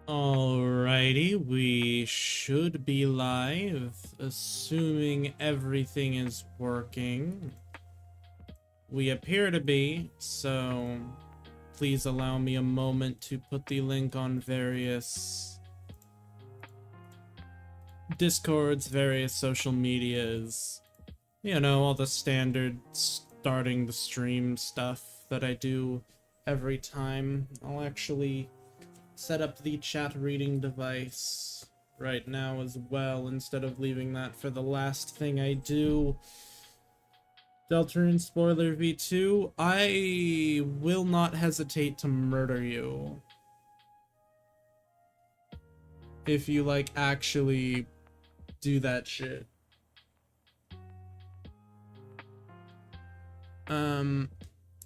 Alrighty, we should be live, assuming everything is working. We appear to be, so please allow me a moment to put the link on various Discords, various social medias. You know, all the standard starting the stream stuff that I do every time. I'll actually set up the chat reading device right now as well, instead of leaving that for the last thing I do. Deltarune Spoiler V2, I will not hesitate to murder you if you, like, actually do that shit.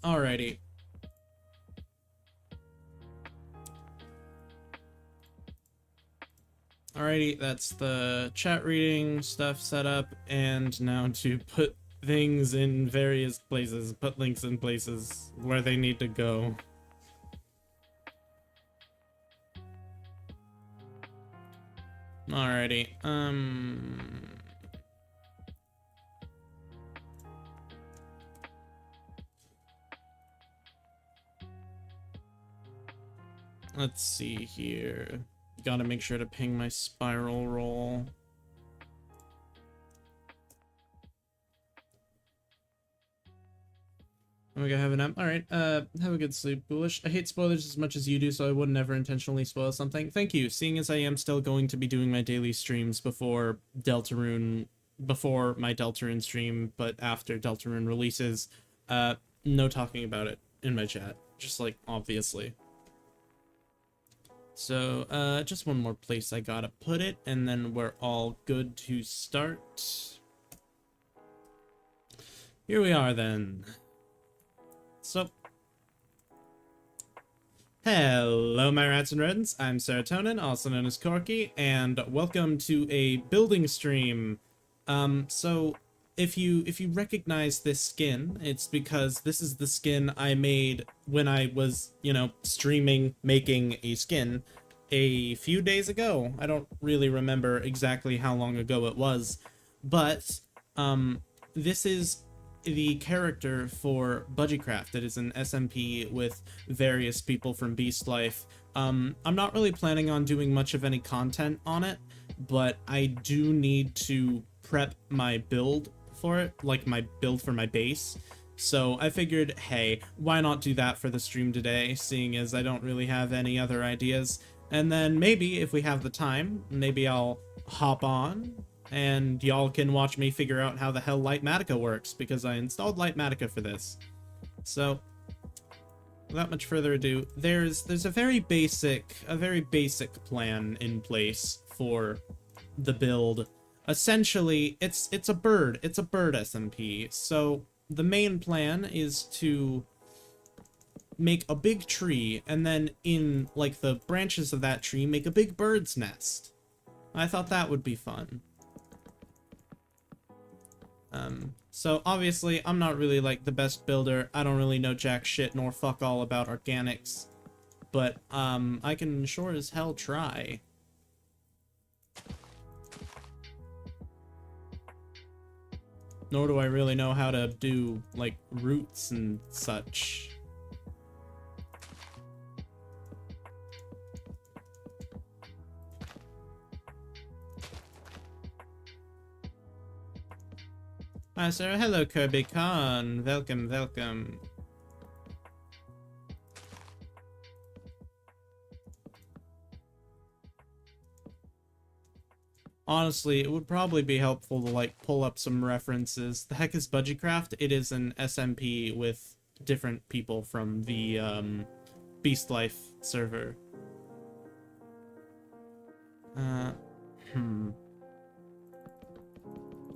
Alrighty. Alrighty, that's the chat reading stuff set up, and now to put things in various places, put links in places where they need to go. Alrighty, let's see here. Gotta make sure to ping my spiral roll. Oh, we gotta have an app. Alright, have a good sleep, Ghoulish. I hate spoilers as much as you do, so I would never intentionally spoil something. Thank you, seeing as I am still going to be doing my daily streams before my Deltarune stream, but after Deltarune releases, no talking about it in my chat. Just, like, obviously. So, just one more place I gotta put it, and then we're all good to start. Here we are, then. So, hello, my rats and rodents. I'm Serotonin, also known as Corky, and welcome to a building stream. So, if you recognize this skin, it's because this is the skin I made when I was, you know, streaming, making a skin a few days ago. I don't really remember exactly how long ago it was, but this is the character for Budgiecraft. It is an SMP with various people from Beast Life. I'm not really planning on doing much of any content on it, but I do need to prep my build for it, like my build for my base. So I figured, hey, why not do that for the stream today, seeing as I don't really have any other ideas. And then maybe, if we have the time, maybe I'll hop on and y'all can watch me figure out how the hell Litematica works, because I installed Litematica for this. So, without much further ado, there's a very basic plan in place for the build. Essentially, it's a bird SMP. So the main plan is to make a big tree, and then in, like, the branches of that tree, make a big bird's nest. I thought that would be fun. So obviously, I'm not really, like, the best builder. I don't really know jack shit nor fuck all about organics. But, I can sure as hell try. Nor do I really know how to do, like, roots and such. Hi, sir. Hello, Kirby Khan. Welcome, welcome. Honestly, it would probably be helpful to, like, pull up some references. The heck is Budgiecraft? It is an SMP with different people from the, Beast Life server.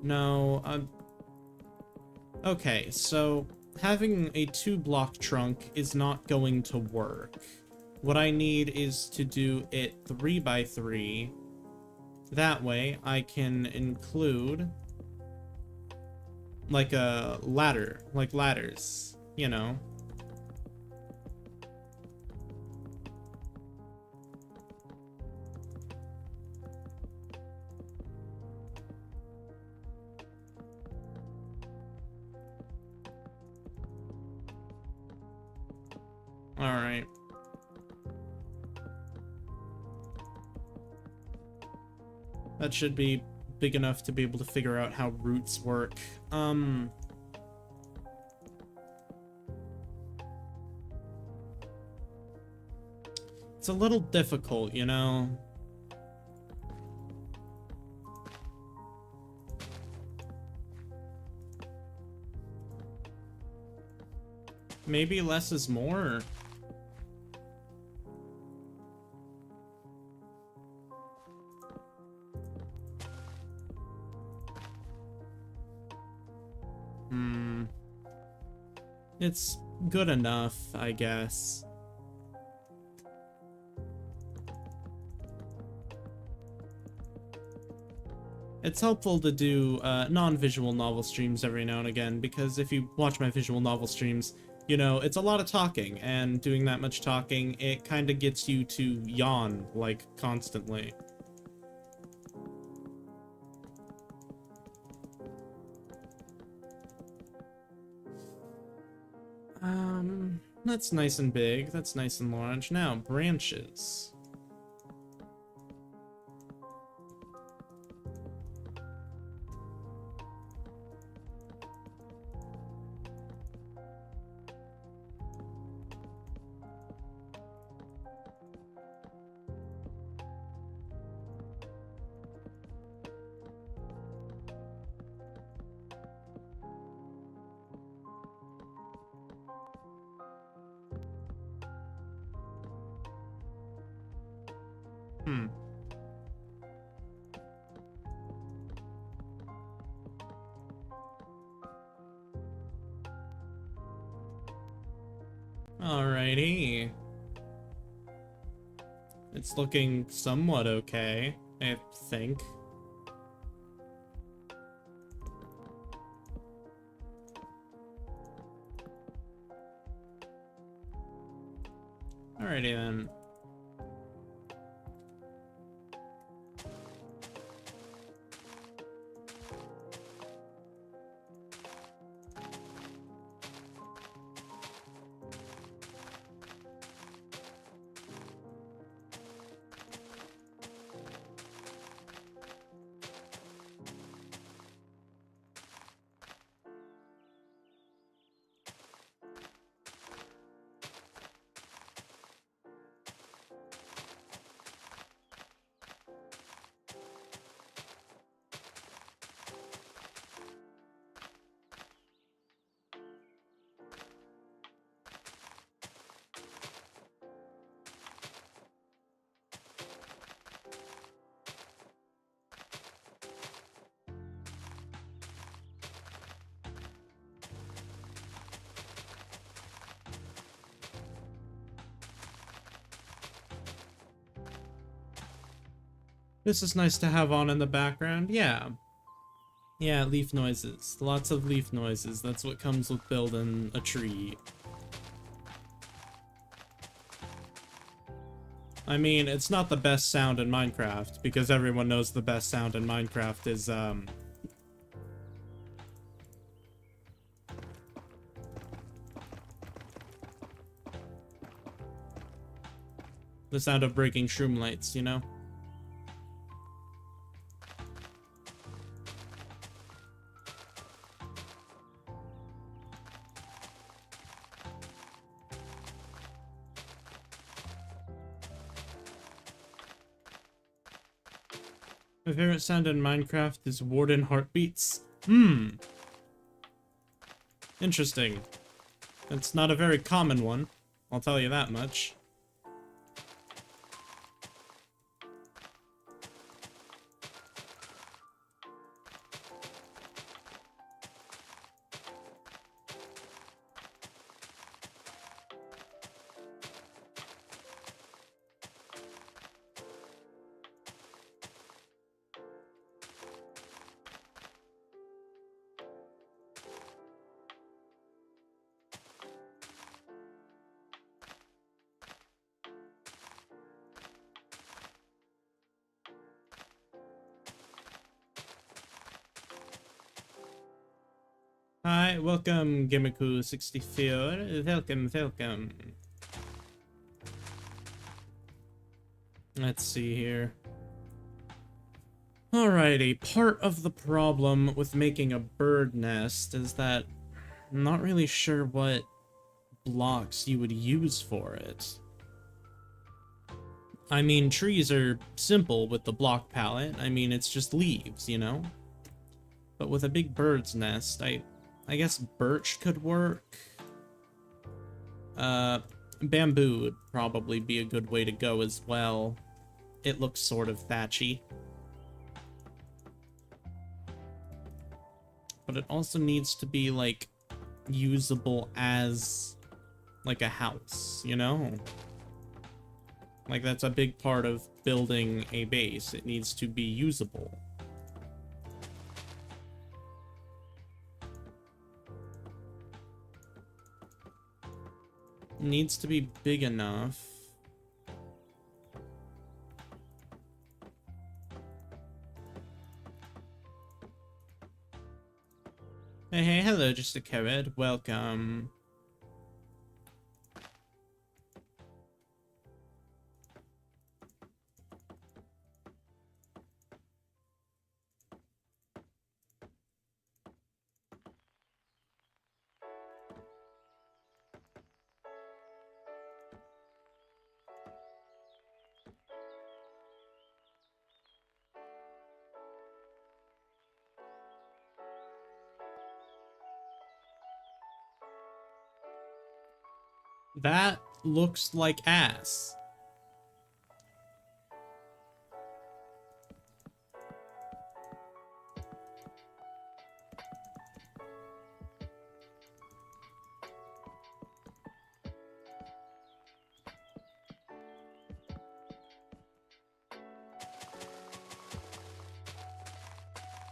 No, okay, so having a 2-block trunk is not going to work. What I need is to do it 3 by 3. That way I can include, like, a ladder, like ladders, you know. Alright. That should be big enough to be able to figure out how roots work. It's a little difficult, you know? Maybe less is more. It's good enough, I guess. It's helpful to do non-visual novel streams every now and again, because if you watch my visual novel streams, you know, it's a lot of talking, and doing that much talking, it kind of gets you to yawn, like, constantly. That's nice and big, that's nice and large. Now, branches. Alrighty. It's looking somewhat okay, I think. Alrighty then. This is nice to have on in the background. Yeah. Yeah, leaf noises. Lots of leaf noises. That's what comes with building a tree. I mean, it's not the best sound in Minecraft, because everyone knows the best sound in Minecraft is, the sound of breaking shroom lights, you know? My favorite sound in Minecraft is warden heartbeats. Interesting. It's not a very common one, I'll tell you that much. Hi, welcome Gimiku64. Welcome, welcome. Let's see here. Alrighty, part of the problem with making a bird nest is that I'm not really sure what blocks you would use for it. I mean, trees are simple with the block palette. I mean, it's just leaves, you know? But with a big bird's nest, I guess birch could work. Bamboo would probably be a good way to go as well. It looks sort of thatchy. But it also needs to be, like, usable as, like, a house, you know? Like, that's a big part of building a base. It needs to be usable. It needs to be big enough. Hey, hello, just a carrot. Welcome. That looks like ass.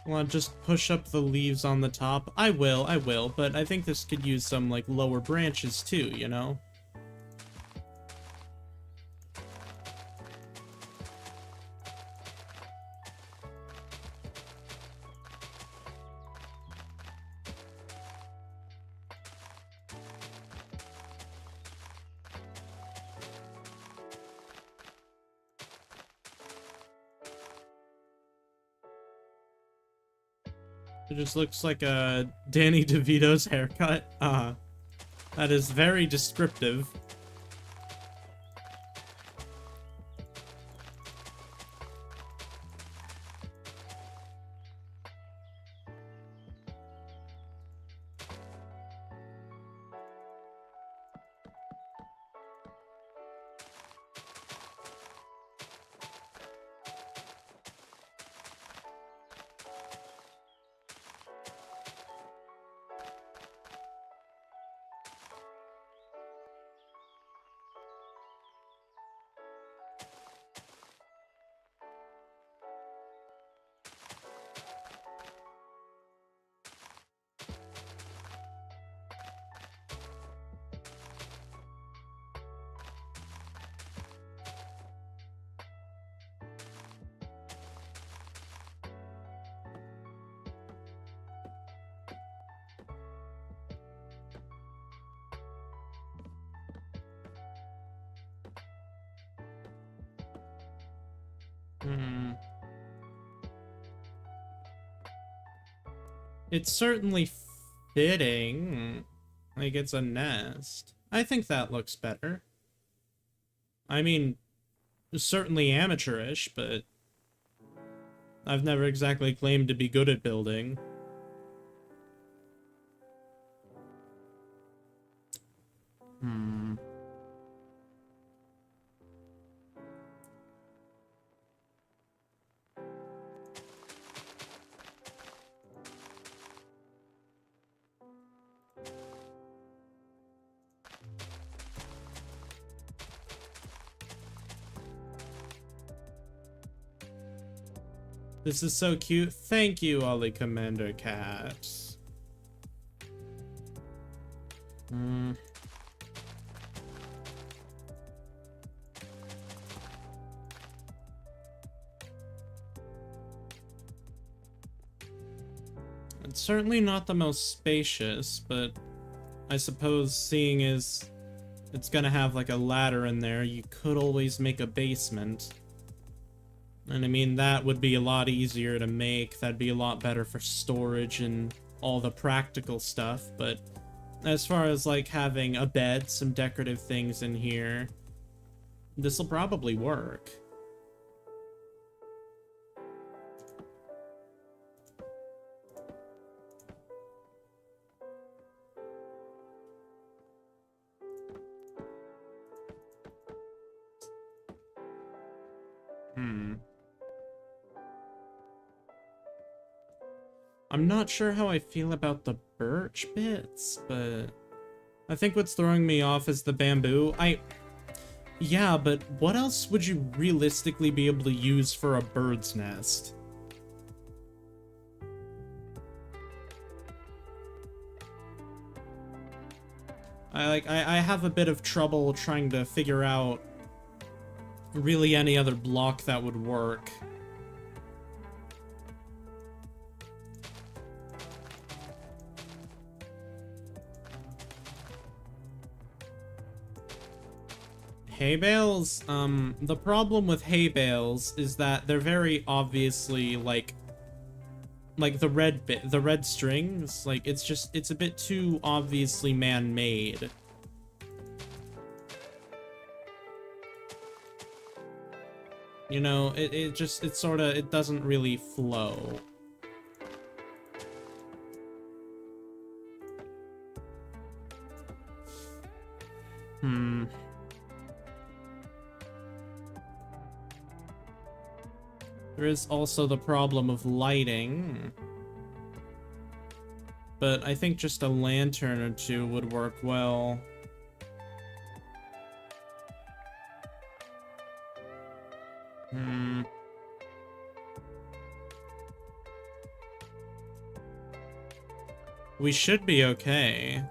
Want to just push up the leaves on the top? I will, but I think this could use some, like, lower branches too, you know? It just looks like a Danny DeVito's haircut. That is very descriptive. It's certainly fitting. Like, it's a nest. I think that looks better. I mean, certainly amateurish, but I've never exactly claimed to be good at building. This is so cute. Thank you, Ollie Commander Cat. It's certainly not the most spacious, but I suppose seeing as it's gonna have like a ladder in there, you could always make a basement. And I mean, that would be a lot easier to make. That'd be a lot better for storage and all the practical stuff. But as far as like having a bed, some decorative things in here, this will probably work. I'm not sure how I feel about the birch bits, but I think what's throwing me off is the bamboo. Yeah, but what else would you realistically be able to use for a bird's nest? I have a bit of trouble trying to figure out really any other block that would work. Hay bales? The problem with hay bales is that they're very obviously like the red strings, like it's a bit too obviously man-made. You know, it doesn't really flow. There is also the problem of lighting. But I think just a lantern or two would work well. We should be okay.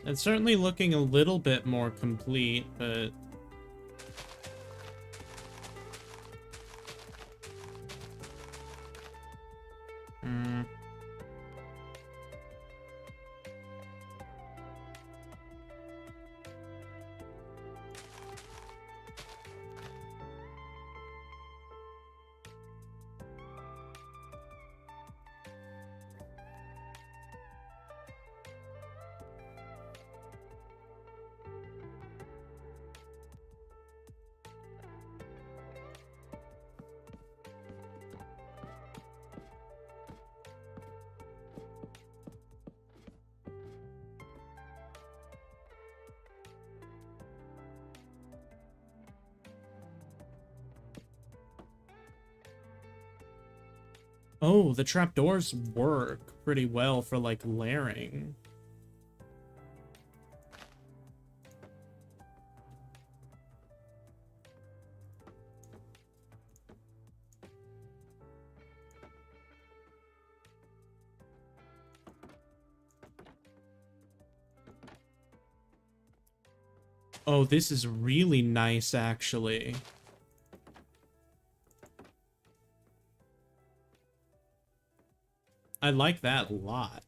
It's certainly looking a little bit more complete, but... Oh, the trapdoors work pretty well for, like, layering. Oh, this is really nice, actually. I like that a lot.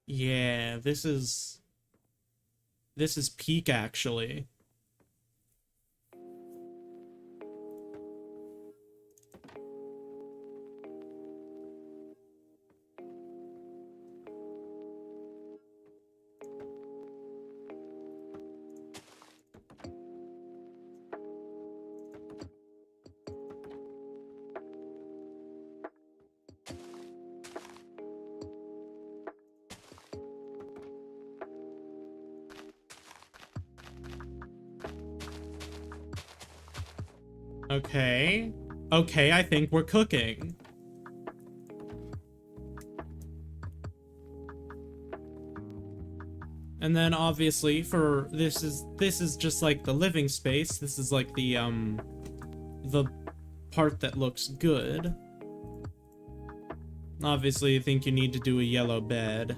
Yeah, this is peak, actually. Okay. Okay, I think we're cooking. And then obviously for this is just like the living space. This is like the part that looks good. Obviously, I think you need to do a yellow bed.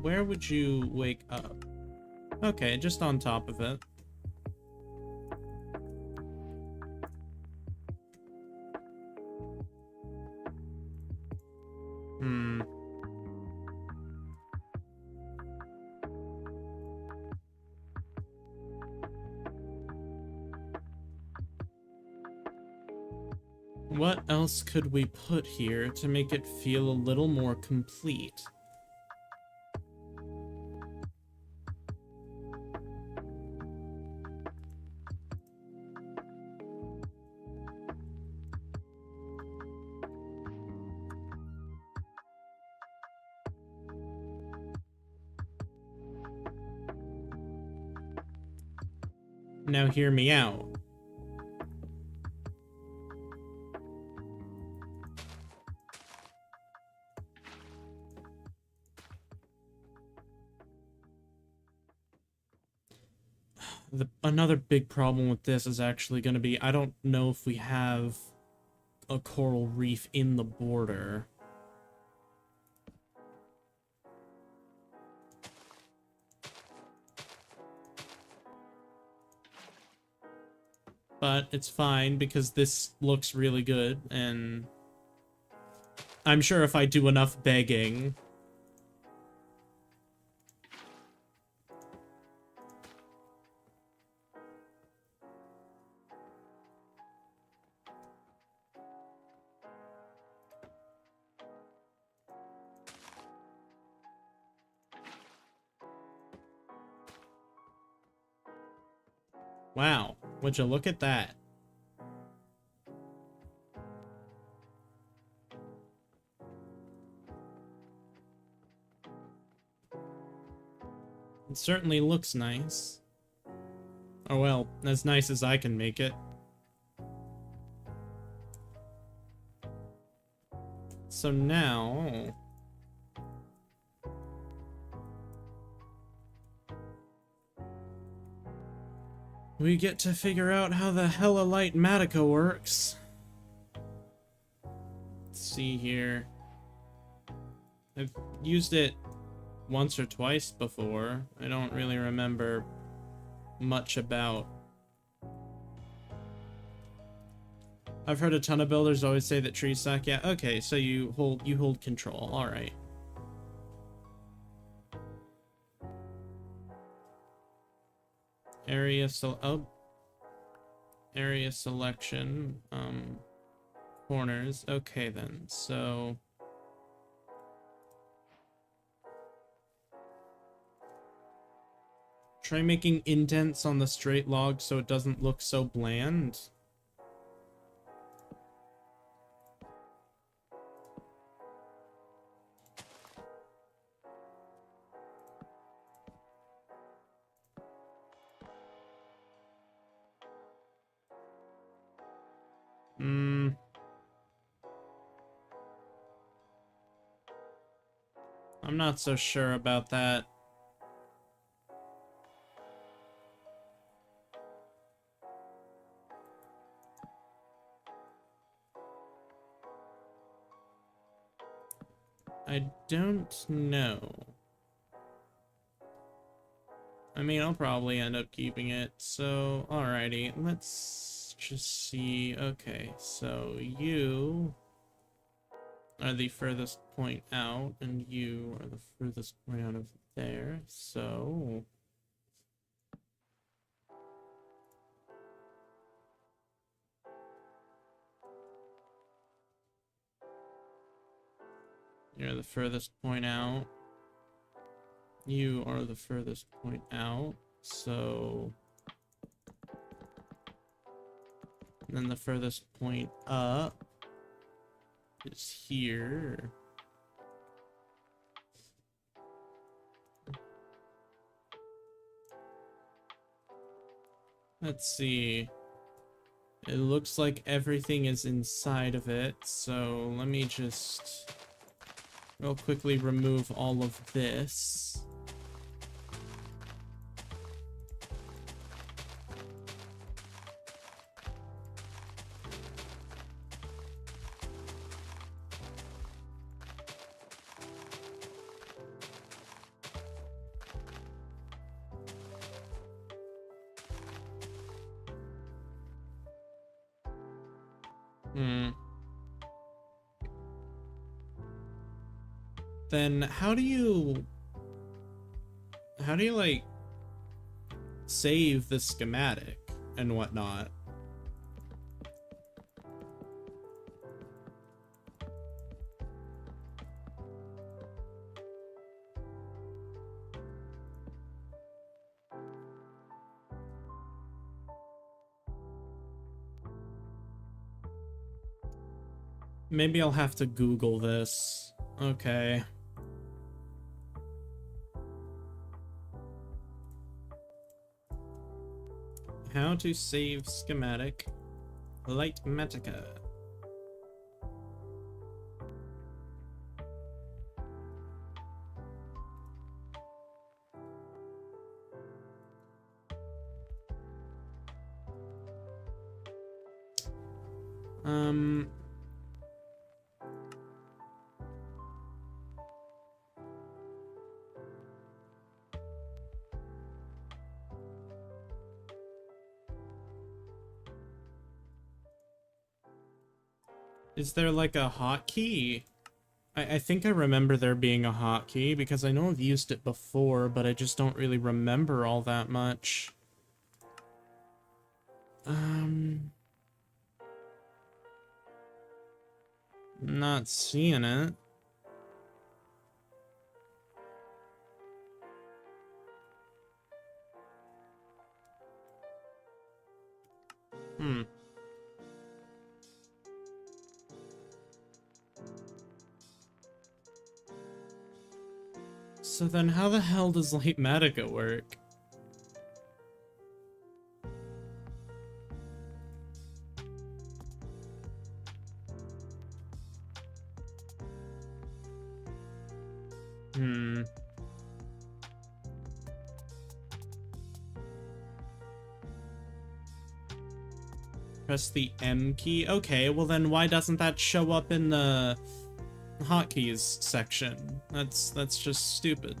Where would you wake up? Okay, just on top of it. What else could we put here to make it feel a little more complete? Now hear me out. Another big problem with this is actually going to be, I don't know if we have a coral reef in the border. But it's fine because this looks really good, and I'm sure if I do enough begging... Wow, would you look at that? It certainly looks nice. Oh well, as nice as I can make it. So now... we get to figure out how the hella Litematica works. Let's see here. I've used it once or twice before. I don't really remember much about. I've heard a ton of builders always say that trees suck. Yeah, okay, so you hold control. All right. Area selection, corners. Okay then, so try making indents on the straight log so it doesn't look so bland. I'm not so sure about that. I don't know. I mean, I'll probably end up keeping it, so alrighty, let's just see. Okay, so you are the furthest point out, and you are the furthest point out of there, so... you're the furthest point out. You are the furthest point out, so... and then the furthest point up is here. Let's see. It looks like everything is inside of it, so let me just real quickly remove all of this. Then how do you like save the schematic and whatnot? Maybe I'll have to Google this. Okay. How to save schematic Litematica. Is there like a hotkey? I think I remember there being a hotkey because I know I've used it before, but I just don't really remember all that much. Not seeing it. So then how the hell does Litematica work? Press the M key? Okay, well then why doesn't that show up in the hotkeys section? That's just stupid.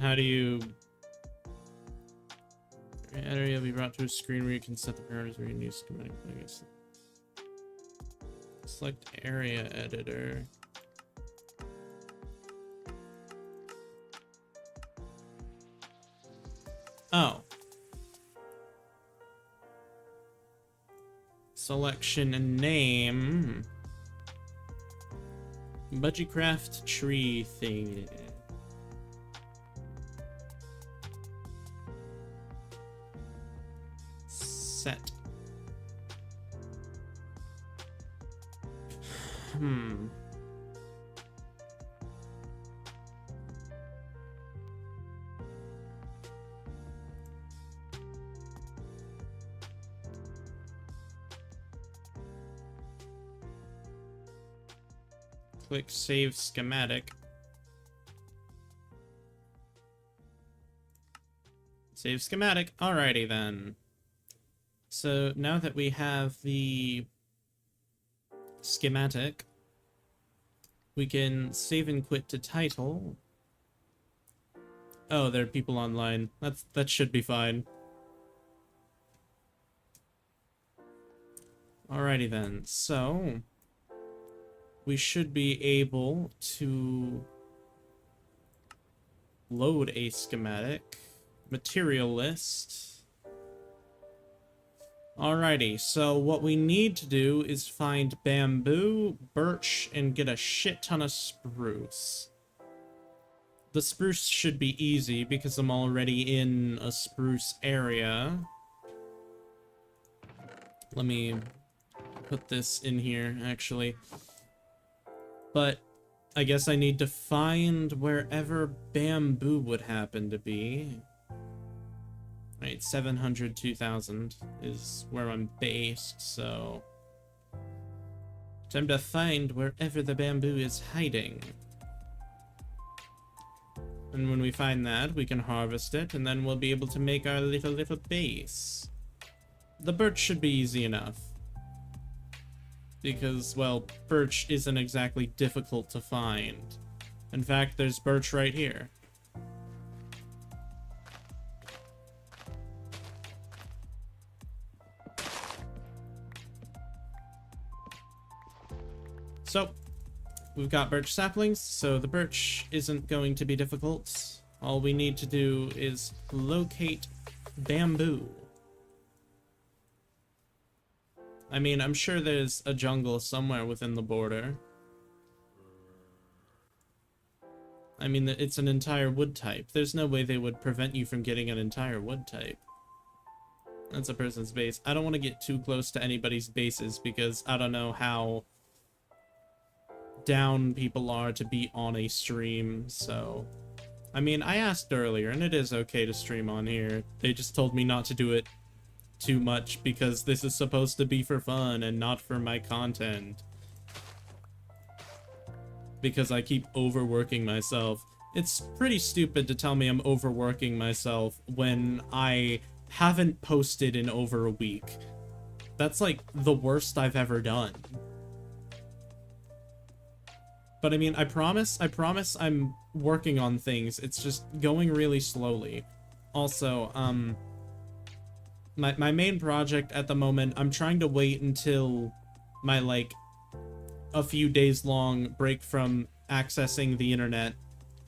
How do you... Area will be brought to a screen where you can set the parameters where you use schematic. I guess. Select area editor. Oh. Selection and name. Budgiecraft tree thing. Set. Click save schematic. Save schematic. Alrighty then. So now that we have the schematic, we can save and quit to title. Oh, there are people online. That should be fine. Alrighty then. So we should be able to load a schematic. Material list. Alrighty, so what we need to do is find bamboo, birch, and get a shit ton of spruce. The spruce should be easy because I'm already in a spruce area. Let me put this in here, actually. But I guess I need to find wherever bamboo would happen to be. Right, 700, 2000 is where I'm based, so... time to find wherever the bamboo is hiding. And when we find that, we can harvest it, and then we'll be able to make our little base. The birch should be easy enough. Because, well, birch isn't exactly difficult to find. In fact, there's birch right here. So, we've got birch saplings, so the birch isn't going to be difficult. All we need to do is locate bamboo. I mean, I'm sure there's a jungle somewhere within the border. I mean, it's an entire wood type. There's no way they would prevent you from getting an entire wood type. That's a person's base. I don't want to get too close to anybody's bases because I don't know how down people are to be on a stream, so... I mean, I asked earlier, and it is okay to stream on here. They just told me not to do it too much because this is supposed to be for fun and not for my content. Because I keep overworking myself. It's pretty stupid to tell me I'm overworking myself when I haven't posted in over a week. That's like the worst I've ever done. But I mean, I promise I'm working on things. It's just going really slowly. Also, my main project at the moment, I'm trying to wait until my, like, a few days long break from accessing the internet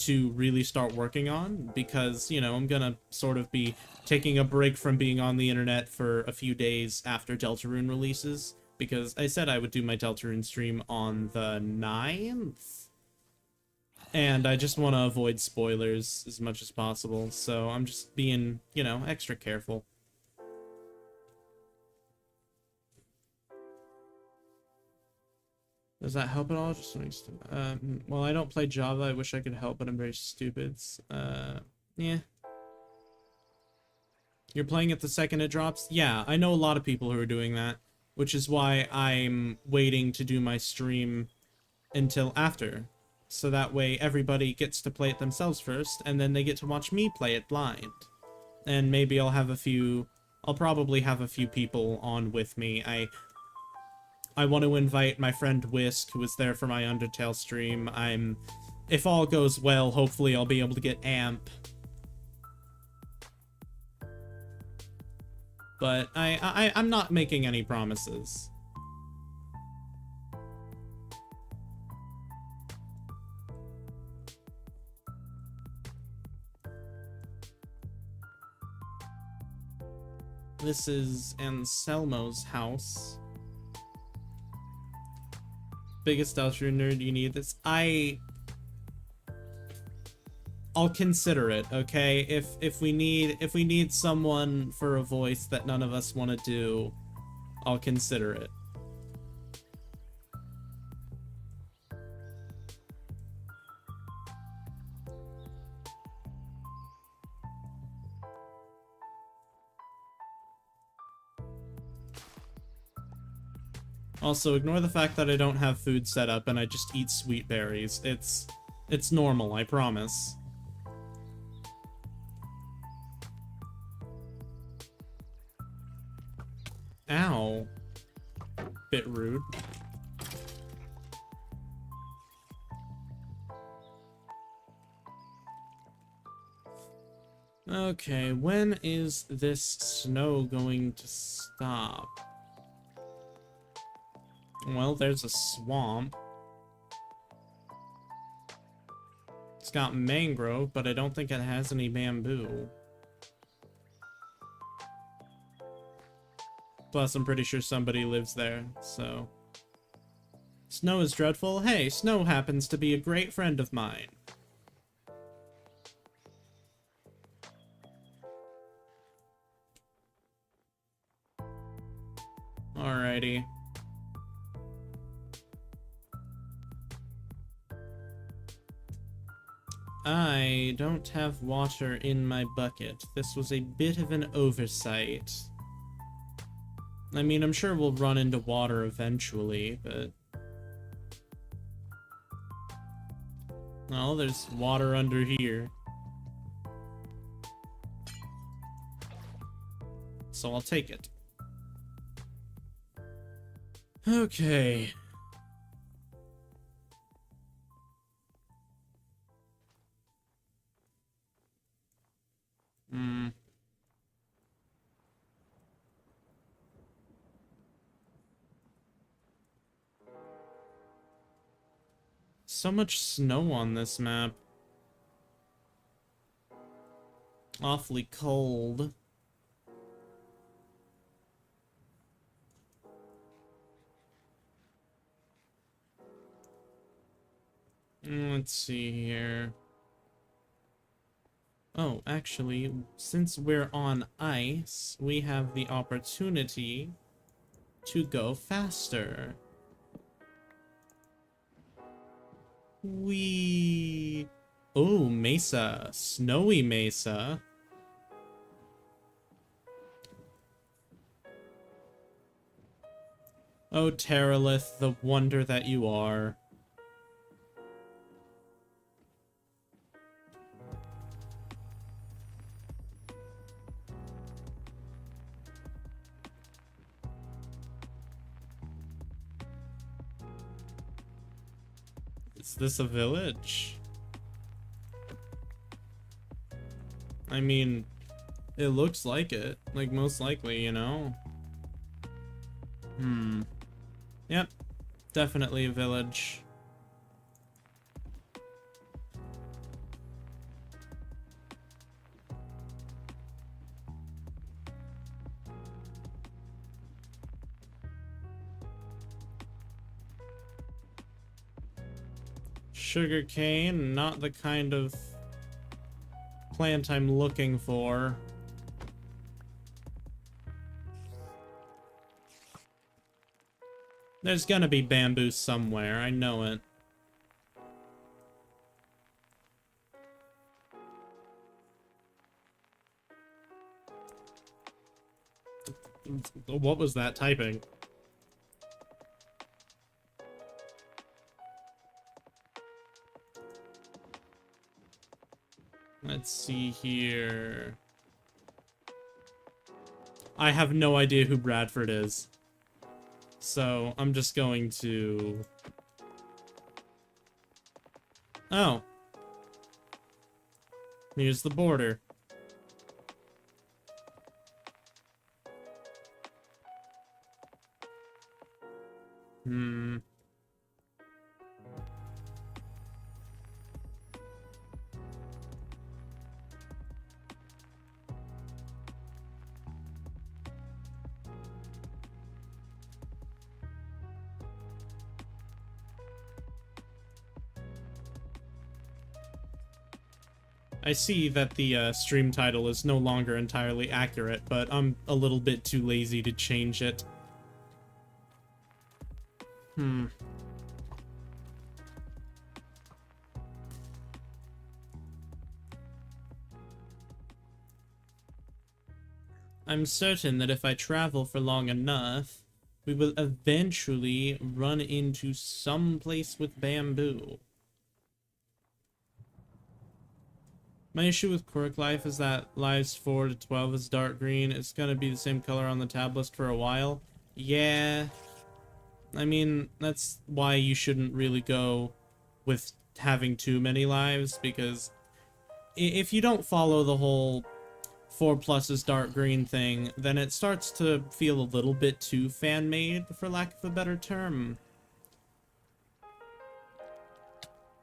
to really start working on, because, you know, I'm gonna sort of be taking a break from being on the internet for a few days after Deltarune releases. Because I said I would do my Deltarune stream on the 9th. And I just want to avoid spoilers as much as possible. So I'm just being, you know, extra careful. Does that help at all? Just well, I don't play Java. I wish I could help, but I'm very stupid. Yeah. You're playing it the second it drops? Yeah, I know a lot of people who are doing that. Which is why I'm waiting to do my stream until after. So that way everybody gets to play it themselves first, and then they get to watch me play it blind. And maybe I'll probably have a few people on with me. I want to invite my friend Whisk, who was there for my Undertale stream. If all goes well, hopefully I'll be able to get Amp. But I'm not making any promises. This is Anselmo's house. Biggest Deltarune nerd, you need this. I'll consider it, okay? If we need someone for a voice that none of us want to do, I'll consider it. Also, ignore the fact that I don't have food set up and I just eat sweet berries. It's normal, I promise. Ow. Bit rude. Okay, when is this snow going to stop? Well, there's a swamp. It's got mangrove, but I don't think it has any bamboo. Plus, I'm pretty sure somebody lives there, so... Snow is dreadful? Hey, snow happens to be a great friend of mine. Alrighty. I don't have water in my bucket. This was a bit of an oversight. I mean, I'm sure we'll run into water eventually, but... Well, there's water under here. So I'll take it. Okay. So much snow on this map. Awfully cold. Let's see here. Oh, actually, since we're on ice, we have the opportunity to go faster. Whee! Oh, mesa. Snowy mesa. Oh, Terralith, the wonder that you are. Is this a village? I mean, it looks like it. Like, most likely, you know? Yep. Definitely a village. Sugarcane, not the kind of plant I'm looking for. There's gonna be bamboo somewhere, I know it. What was that typing? Let's see here. I have no idea who Bradford is. So, I'm just going to... Oh. Here's the border. I see that the stream title is no longer entirely accurate, but I'm a little bit too lazy to change it. I'm certain that if I travel for long enough, we will eventually run into some place with bamboo. My issue with Quirk Life is that lives 4 to 12 is dark green. It's gonna be the same color on the tab list for a while. Yeah. I mean, that's why you shouldn't really go with having too many lives, because if you don't follow the whole 4+ is dark green thing, then it starts to feel a little bit too fan-made, for lack of a better term.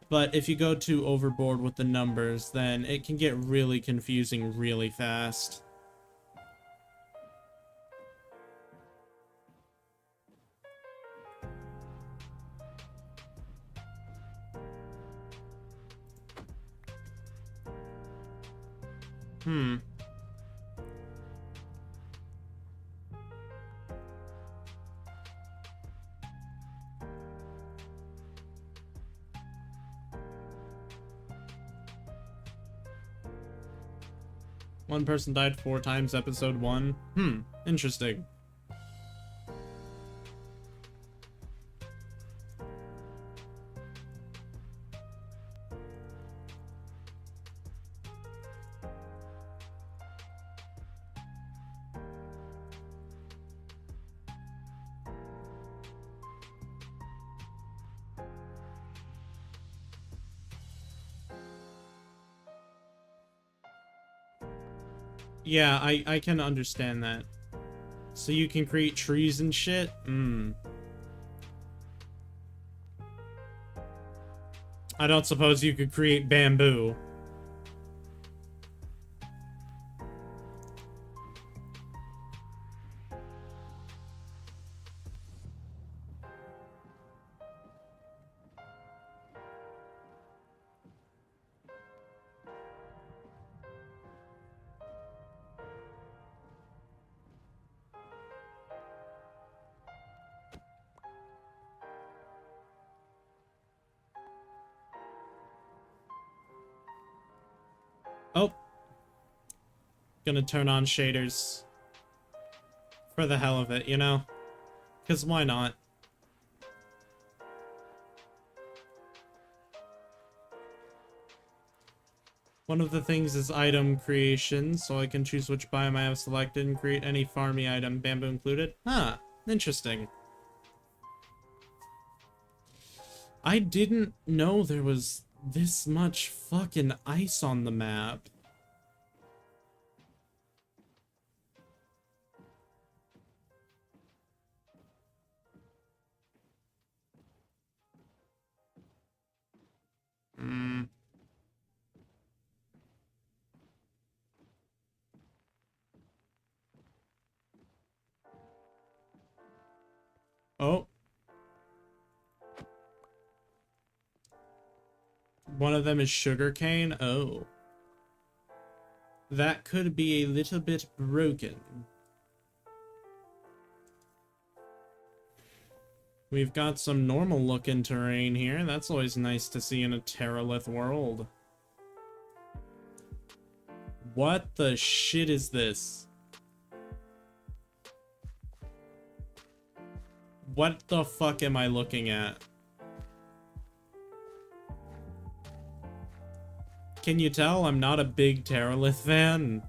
But if you go too overboard with the numbers, then it can get really confusing really fast. Hmm. One person died 4 times, episode 1. Interesting. Yeah, I can understand that. So you can create trees and shit? I don't suppose you could create bamboo. Oh. Gonna turn on shaders. For the hell of it, you know? Because why not? One of the things is item creation, so I can choose which biome I have selected and create any farmy item, bamboo included. Huh, interesting. I didn't know there was this much fucking ice on the map. Oh. One of them is sugarcane? Oh. That could be a little bit broken. We've got some normal looking terrain here. That's always nice to see in a Terralith world. What the shit is this? What the fuck am I looking at? Can you tell I'm not a big Terralith fan?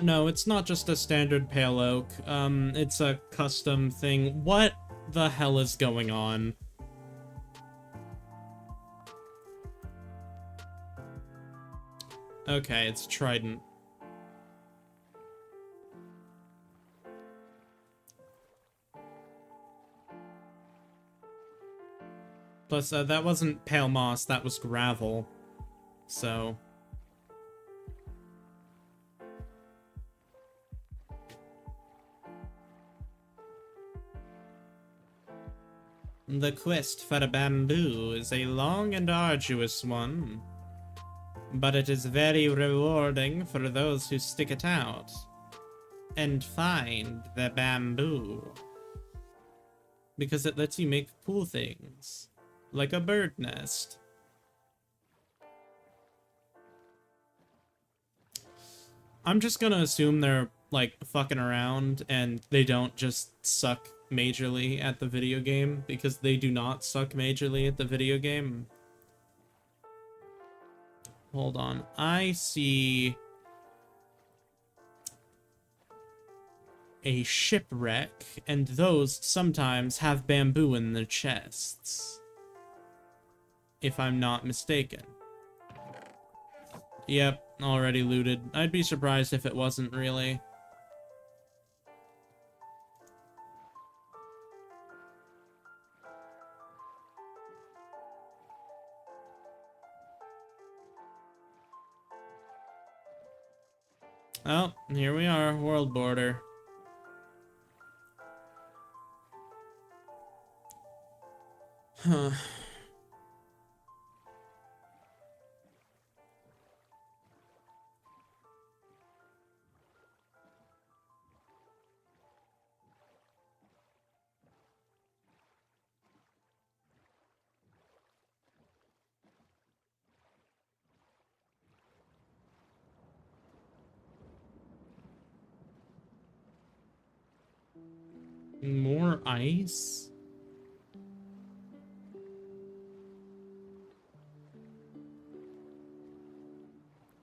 No, it's not just a standard pale oak. It's a custom thing. What the hell is going on? Okay, it's trident. Plus, that wasn't pale moss, that was gravel. So... The quest for bamboo is a long and arduous one, but it is very rewarding for those who stick it out and find the bamboo, because it lets you make cool things, like a bird nest. I'm just gonna assume they're, like, fucking around and they don't just suck majorly at the video game, because they do not suck majorly at the video game. Hold on. I see a shipwreck, and those sometimes have bamboo in their chests, if I'm not mistaken. Yep, already looted. I'd be surprised if it wasn't really. Oh, here we are, world border. Huh. More ice?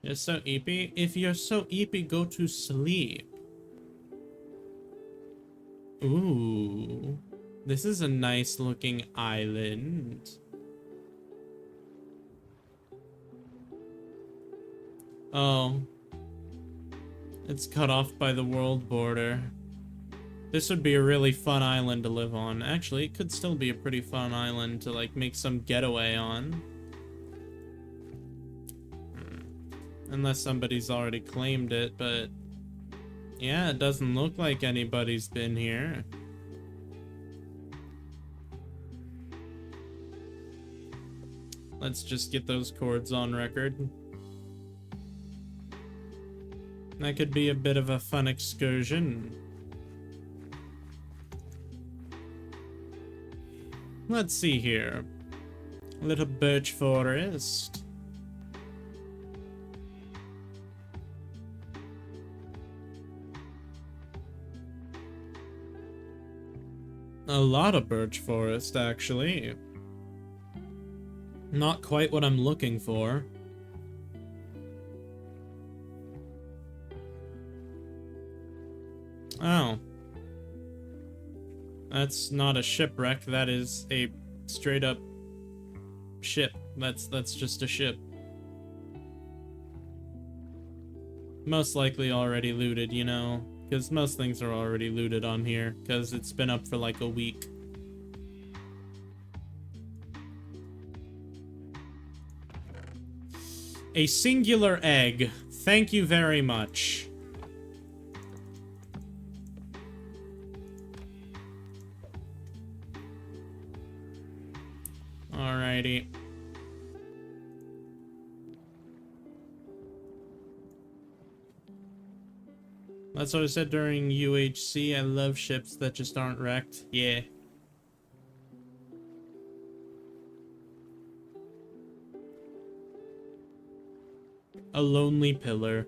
You're so eepy? If you're so eepy, go to sleep. Ooh. This is a nice looking island. Oh. It's cut off by the world border. This would be a really fun island to live on. Actually, it could still be a pretty fun island to, like, make some getaway on. Unless somebody's already claimed it, but... yeah, it doesn't look like anybody's been here. Let's just get those chords on record. That could be a bit of a fun excursion. Let's see here. Little birch forest. A lot of birch forest, actually. Not quite what I'm looking for. Oh. That's not a shipwreck, that is a straight up ship. That's just a ship. Most likely already looted, you know, because most things are already looted on here, because it's been up for like a week. A singular egg. Thank you very much. Alrighty. That's what I said during UHC. I love ships that just aren't wrecked. Yeah. A lonely pillar.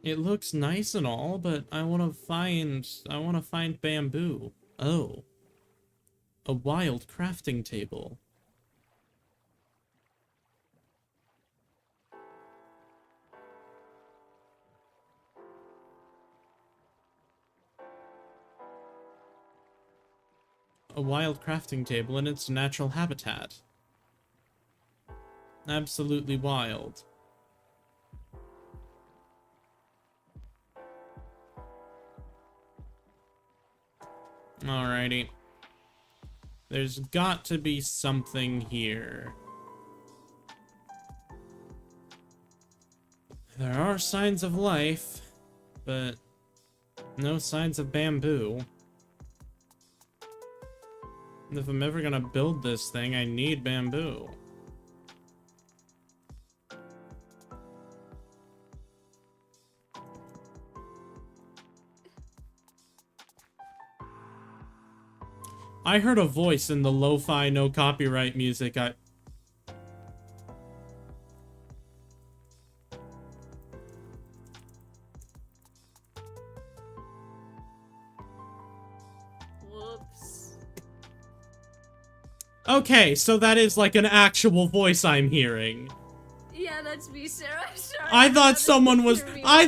It looks nice and all, but I want to find bamboo. Oh. A wild crafting table. A wild crafting table in its natural habitat. Absolutely wild. Alrighty. There's got to be something here. There are signs of life, but no signs of bamboo. If I'm ever gonna build this thing, I need bamboo. I heard a voice in the lo-fi, no copyright music. Whoops. Okay, so that is like an actual voice I'm hearing. Yeah, that's me, Sarah. I'm sorry. I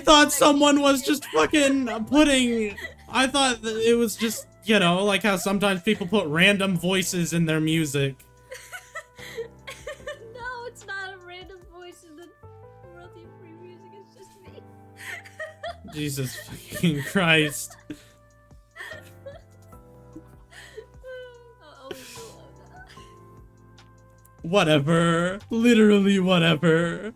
thought someone was just fucking putting, I thought that it was just, you know, like how sometimes people put random voices in their music. No, it's not a random voice in the royalty free music, it's just me. Jesus fucking Christ. Whatever. Literally whatever.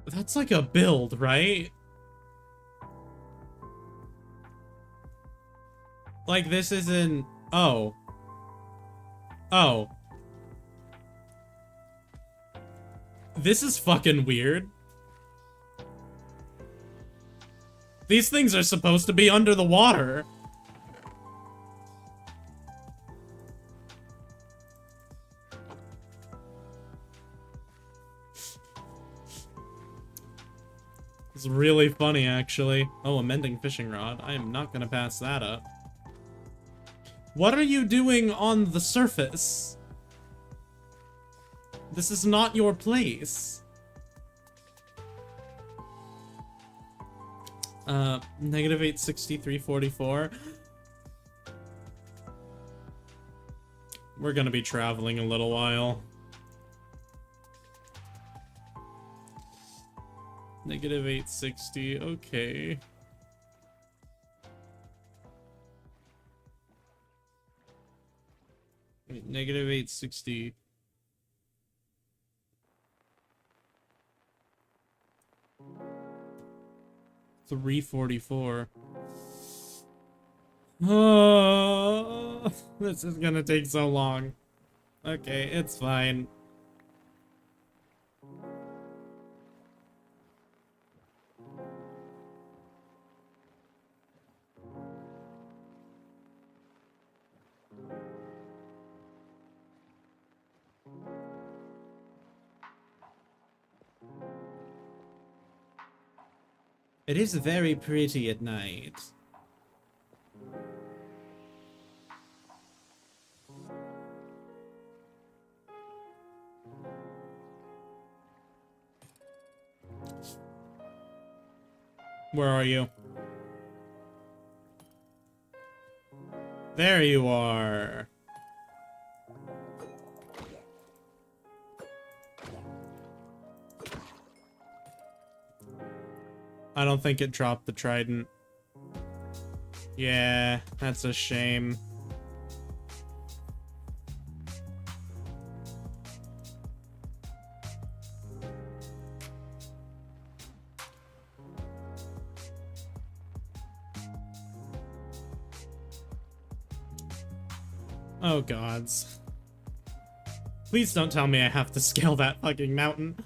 That's like a build, right? Like this isn't... Oh. Oh. This is fucking weird. These things are supposed to be under the water. It's really funny, actually. Oh, a mending fishing rod. I am not gonna pass that up. What are you doing on the surface? This is not your place. Negative 860, 344. We're gonna be traveling a little while. Negative 860, okay. Wait, negative 860. $344. Oh, this is gonna take so long. Okay, it's fine. It is very pretty at night. Where are you? There you are. I don't think it dropped the trident. Yeah, that's a shame. Oh gods. Please don't tell me I have to scale that fucking mountain.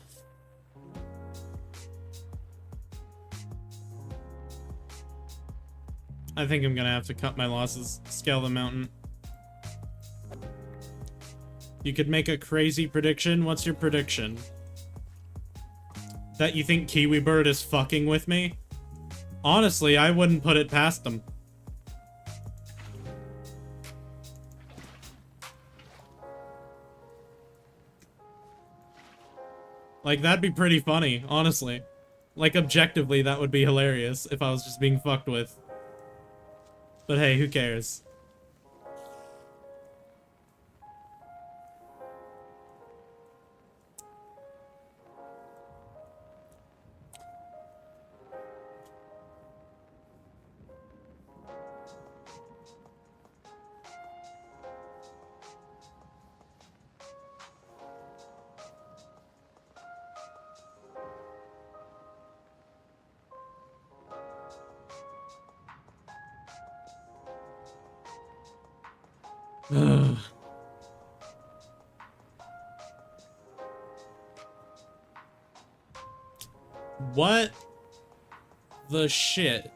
I think I'm gonna have to cut my losses, scale the mountain. You could make a crazy prediction. What's your prediction? That you think Kiwi Bird is fucking with me? Honestly, I wouldn't put it past him. Like, that'd be pretty funny, honestly. Like, objectively, that would be hilarious if I was just being fucked with. But hey, who cares? Ugh. What the shit?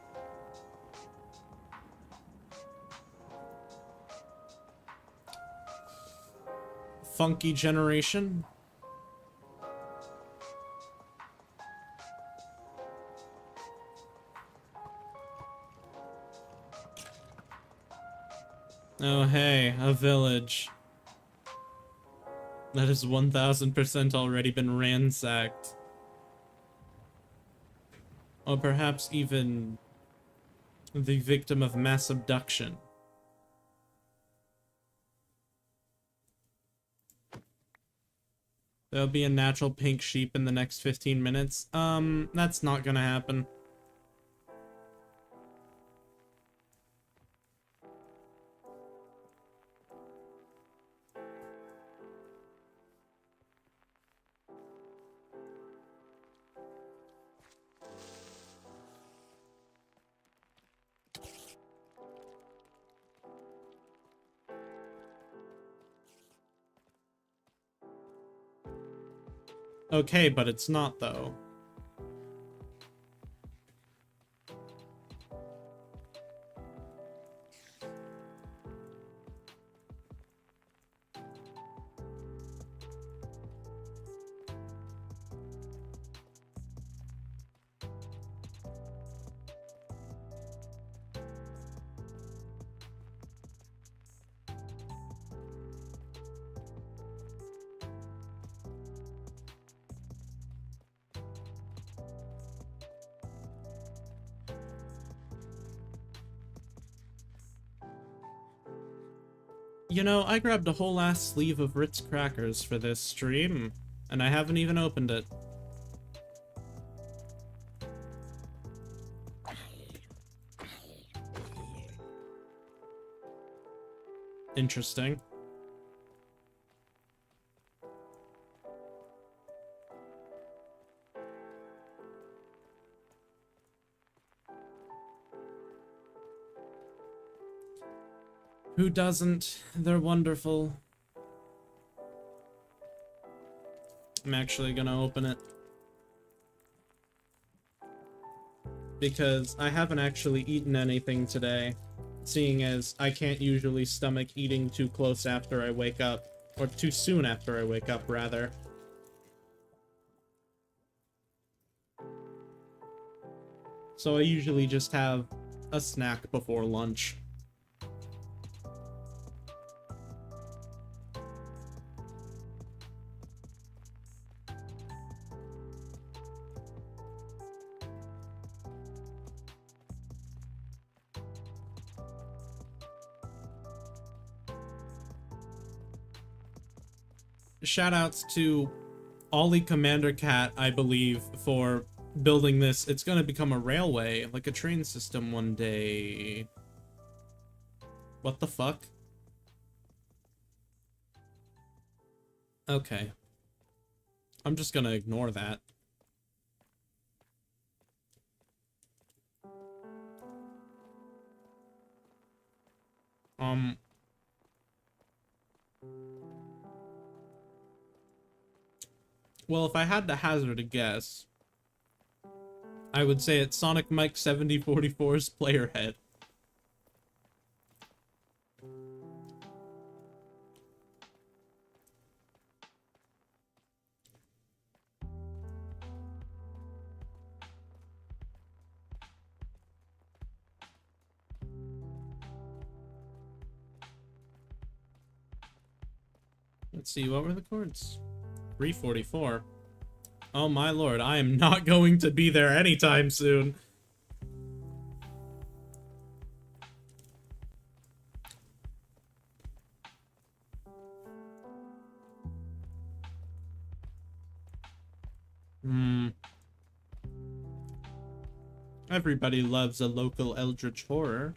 funky generation. Oh hey, a village. That has 1000% already been ransacked. Or perhaps even the victim of mass abduction. There'll be a natural pink sheep in the next 15 minutes. That's not gonna happen. Okay, but it's not, though. You know, I grabbed a whole ass sleeve of Ritz crackers for this stream, and I haven't even opened it. Interesting. Who doesn't? They're wonderful. I'm actually gonna open it. Because I haven't actually eaten anything today, seeing as I can't usually stomach eating too close after I wake up. Or too soon after I wake up, rather. So I usually just have a snack before lunch. Shoutouts to Ollie Commander Cat, I believe, for building this. It's gonna become a railway, like a train system one day. What the fuck? Okay. I'm just gonna ignore that. Well, if I had to hazard a guess, I would say it's Sonic Mike 7044's player head. Let's see, what were the chords? 344. Oh my lord, I am not going to be there anytime soon. Everybody loves a local eldritch horror.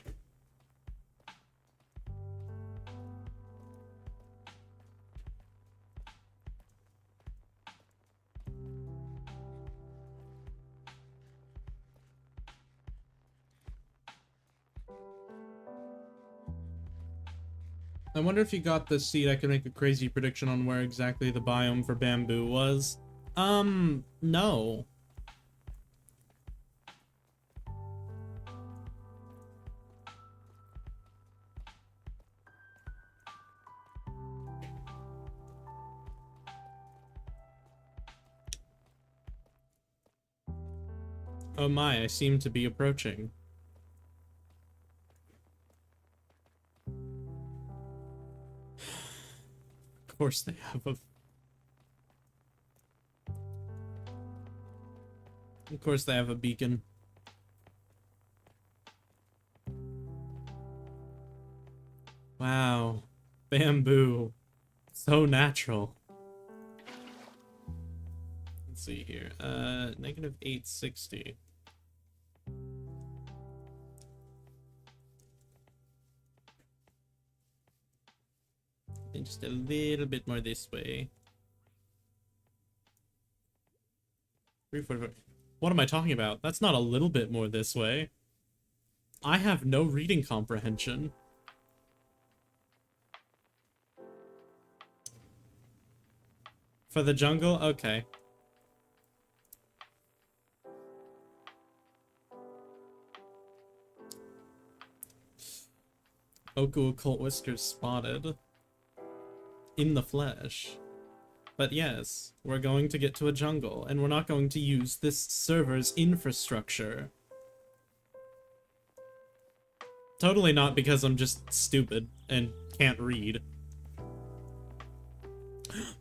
I wonder if you got this seed, I can make a crazy prediction on where exactly the biome for bamboo was. No. Oh my, I seem to be approaching. Of course they have a... Of course they have a beacon. Wow. Bamboo. So natural. Let's see here. Negative 860. And just a little bit more this way. 344. What am I talking about? That's not a little bit more this way. I have no reading comprehension. For the jungle? Okay. Oku occult whiskers spotted. In the flesh. But yes, we're going to get to a jungle, and we're not going to use this server's infrastructure. Totally not because I'm just stupid and can't read.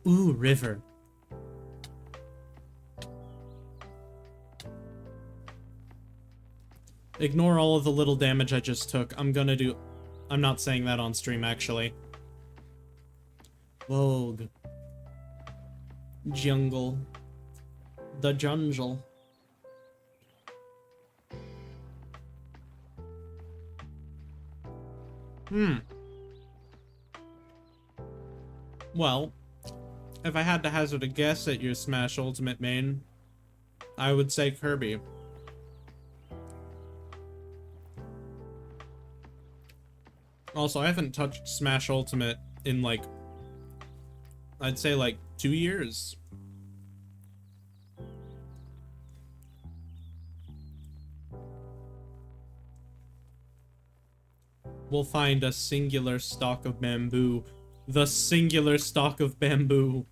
Ooh, river. Ignore all of the little damage I just took. I'm not saying that on stream, actually. Vogue. Jungle. The jungle. Well, if I had to hazard a guess at your Smash Ultimate main, I would say Kirby. Also, I haven't touched Smash Ultimate in, like, I'd say, like, 2 years. We'll find a singular stalk of bamboo. The singular stalk of bamboo.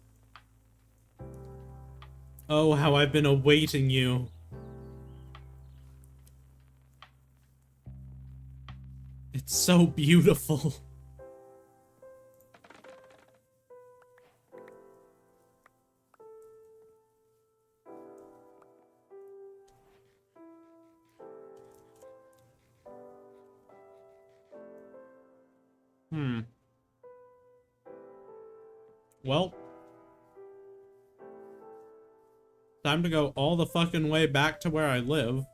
Oh, how I've been awaiting you. It's so beautiful. Well, time to go all the fucking way back to where I live.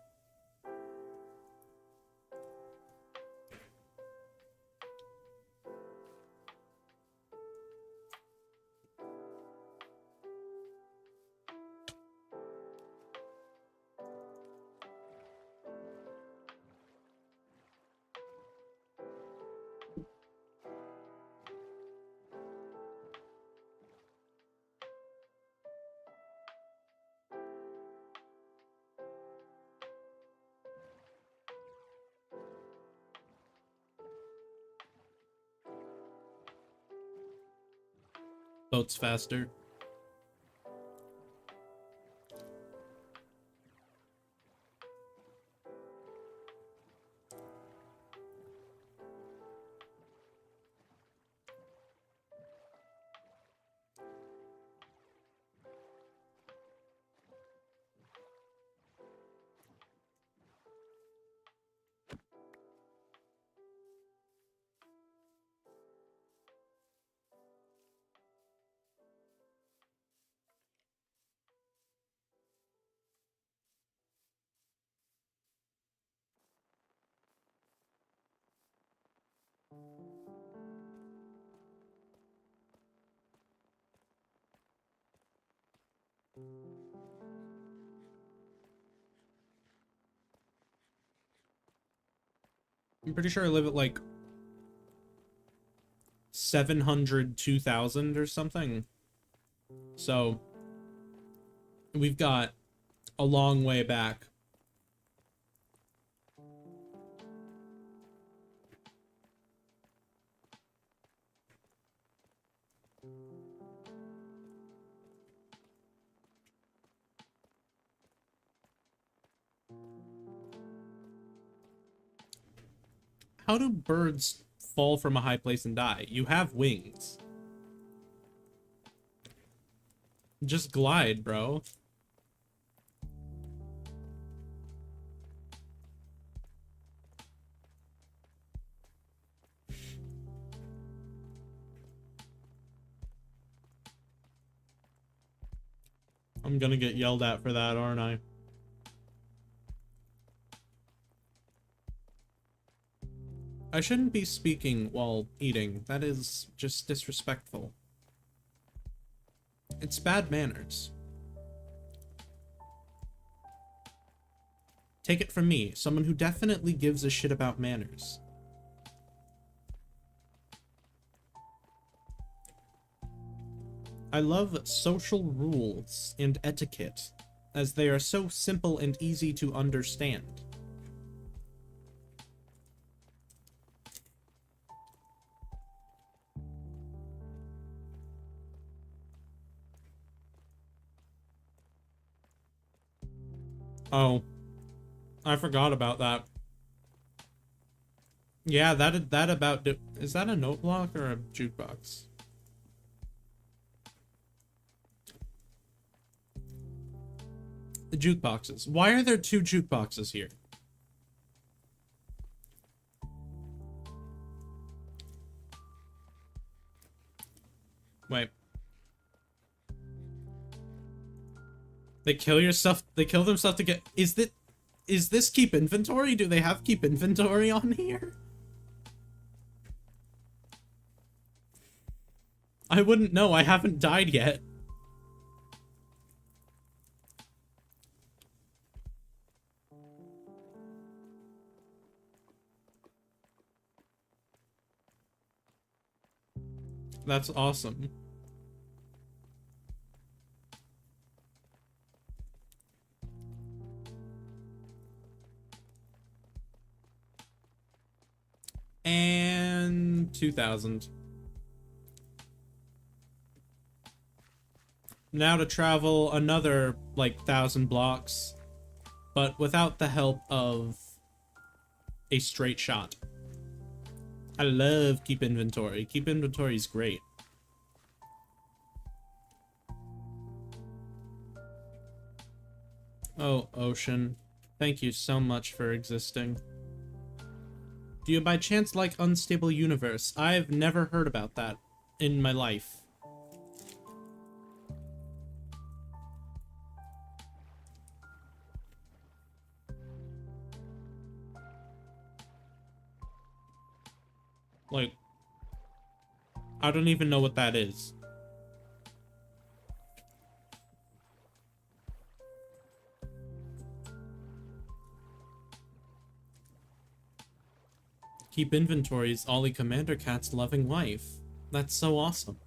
Boats faster. I'm pretty sure I live at like 700, 2,000 or something. So we've got a long way back. How do birds fall from a high place and die? You have wings. Just glide, bro. I'm gonna get yelled at for that, aren't I? I shouldn't be speaking while eating. That is just disrespectful. It's bad manners. Take it from me, someone who definitely gives a shit about manners. I love social rules and etiquette, as they are so simple and easy to understand. Oh, I forgot about that. Yeah, that about is that a note block or a jukebox? The jukeboxes. Why are there two jukeboxes here? Wait. They kill yourself. They kill themselves to get. Is this keep inventory? Do they have keep inventory on here? I wouldn't know. I haven't died yet. That's awesome. And 2000. Now to travel another, like, 1,000 blocks, but without the help of a straight shot. I love keep inventory. Keep inventory is great. Oh, ocean. Thank you so much for existing. Do you by chance like Unstable Universe? I've never heard about that in my life. Like, I don't even know what that is. Keep inventories, Ollie Commander Cat's loving wife. That's so awesome.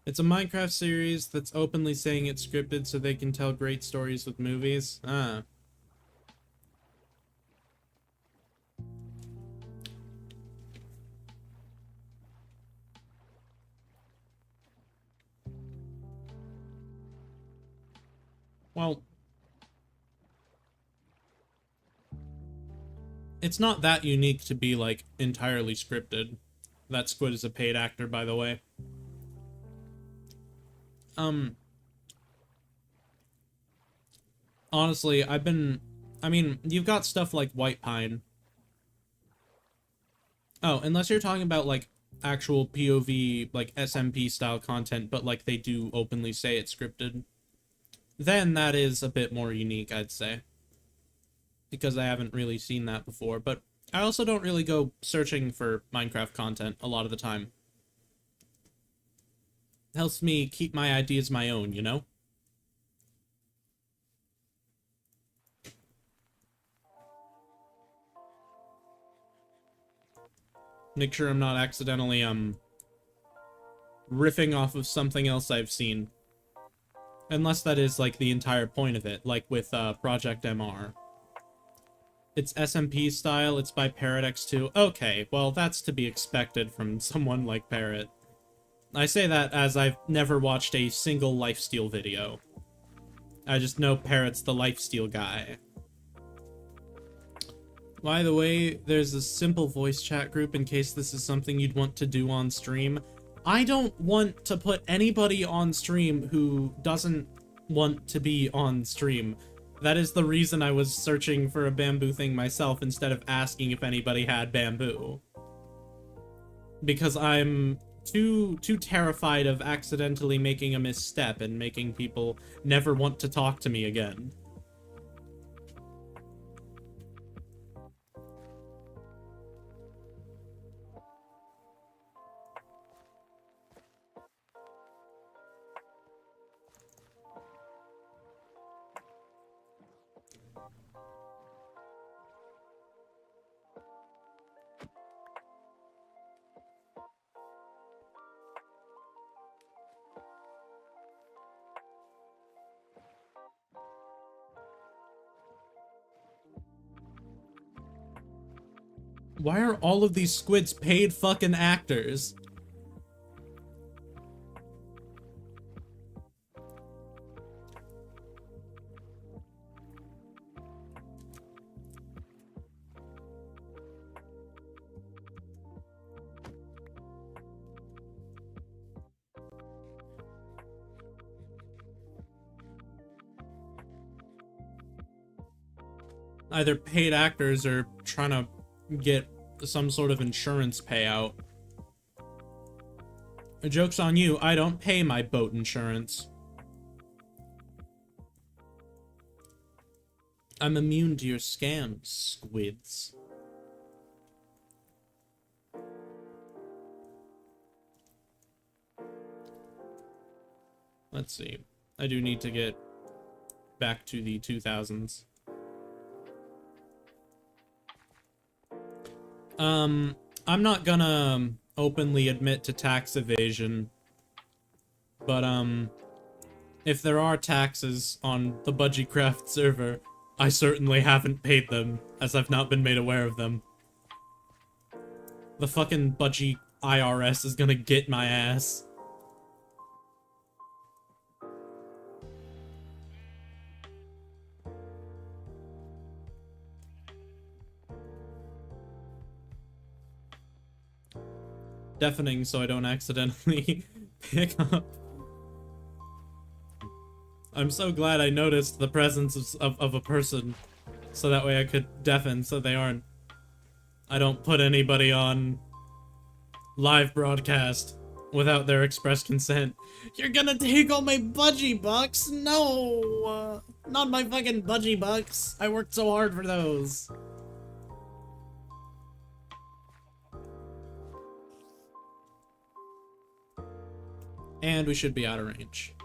It's a Minecraft series that's openly saying it's scripted so they can tell great stories with movies. Ah. Well, it's not that unique to be, like, entirely scripted. That Squid is a paid actor, by the way. Honestly, I mean, you've got stuff like White Pine. Oh, unless you're talking about, like, actual POV, like, SMP style content, but, like, they do openly say it's scripted. Then that is a bit more unique, I'd say. Because I haven't really seen that before, but I also don't really go searching for Minecraft content a lot of the time. It helps me keep my ideas my own, you know? Make sure I'm not accidentally, riffing off of something else I've seen. Unless that is, like, the entire point of it, like with, Project MR. It's SMP style, it's by ParrotX2. Okay, well, that's to be expected from someone like Parrot. I say that as I've never watched a single lifesteal video. I just know Parrot's the lifesteal guy. By the way, there's a simple voice chat group in case this is something you'd want to do on stream. I don't want to put anybody on stream who doesn't want to be on stream. That is the reason I was searching for a bamboo thing myself instead of asking if anybody had bamboo. Because I'm too terrified of accidentally making a misstep and making people never want to talk to me again. Why are all of these squids paid fucking actors? Either paid actors or trying to get some sort of insurance payout. A joke's on you, I don't pay my boat insurance. I'm immune to your scams, squids. Let's see. I do need to get back to the 2000s. I'm not gonna openly admit to tax evasion, but, if there are taxes on the Budgiecraft server, I certainly haven't paid them, as I've not been made aware of them. The fucking Budgie IRS is gonna get my ass. Deafening so I don't accidentally pick up. I'm so glad I noticed the presence of a person so that way I could deafen so I don't put anybody on live broadcast without their express consent. You're gonna take all my budgie bucks? No! Not my fucking budgie bucks. I worked so hard for those. And we should be out of range.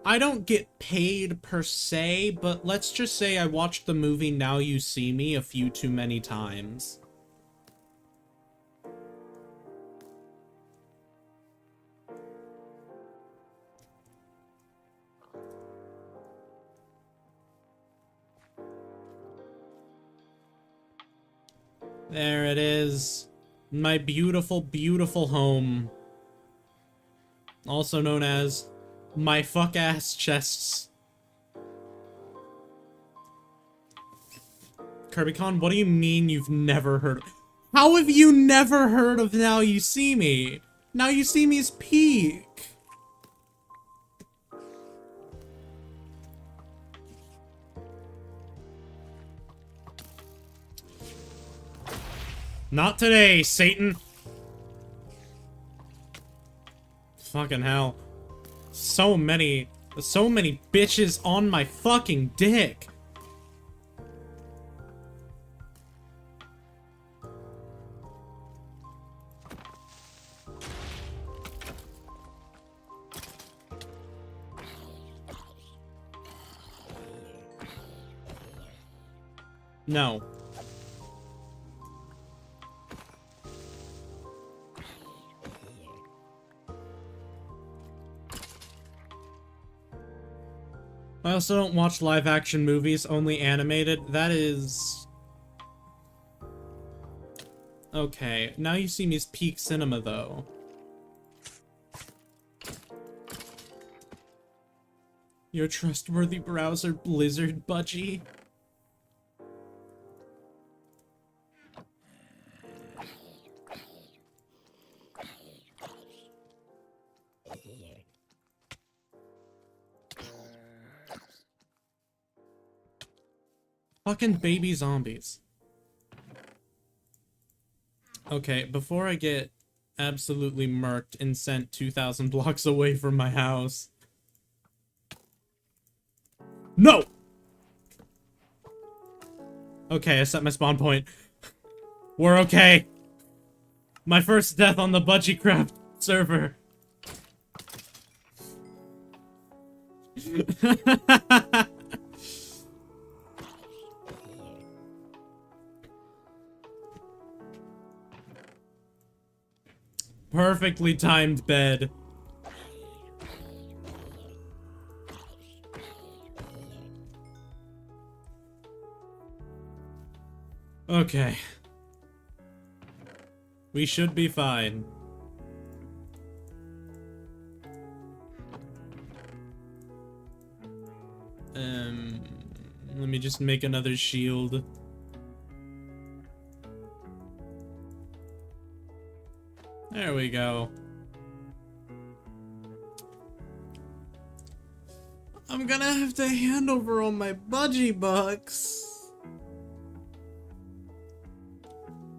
I don't get paid per se, but let's just say I watched the movie Now You See Me a few too many times. There it is. My beautiful, beautiful home. Also known as my fuck-ass chests. KirbyCon, what do you mean you've never heard of... How have you never heard of Now You See Me? Now You See Me is peak. Not today, Satan. Fucking hell. So many bitches on my fucking dick. No. I also don't watch live action movies, only animated. That is... Okay, now you see me's peak cinema, though. Your trustworthy browser, Blizzard Budgie. Fucking baby zombies. Okay, before I get absolutely murked and sent 2,000 blocks away from my house. No! Okay, I set my spawn point. We're okay. My first death on the Budgiecraft server. Perfectly timed bed. Okay. We should be fine. Let me just make another shield. There we go. I'm gonna have to hand over all my budgie bucks.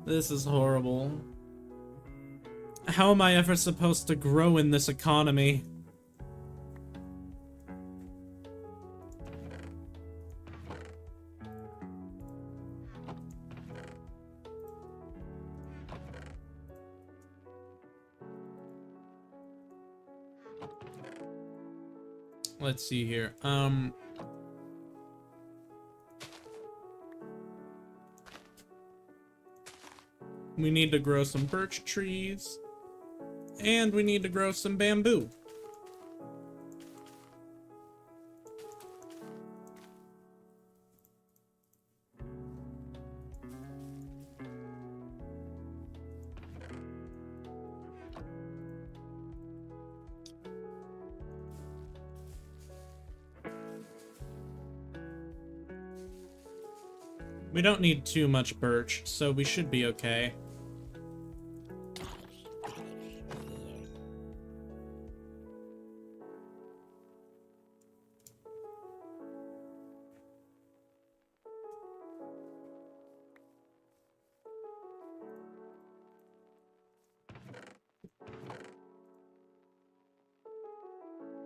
This is horrible. How am I ever supposed to grow in this economy? Let's see here. We need to grow some birch trees. And we need to grow some bamboo. We don't need too much birch, so we should be okay.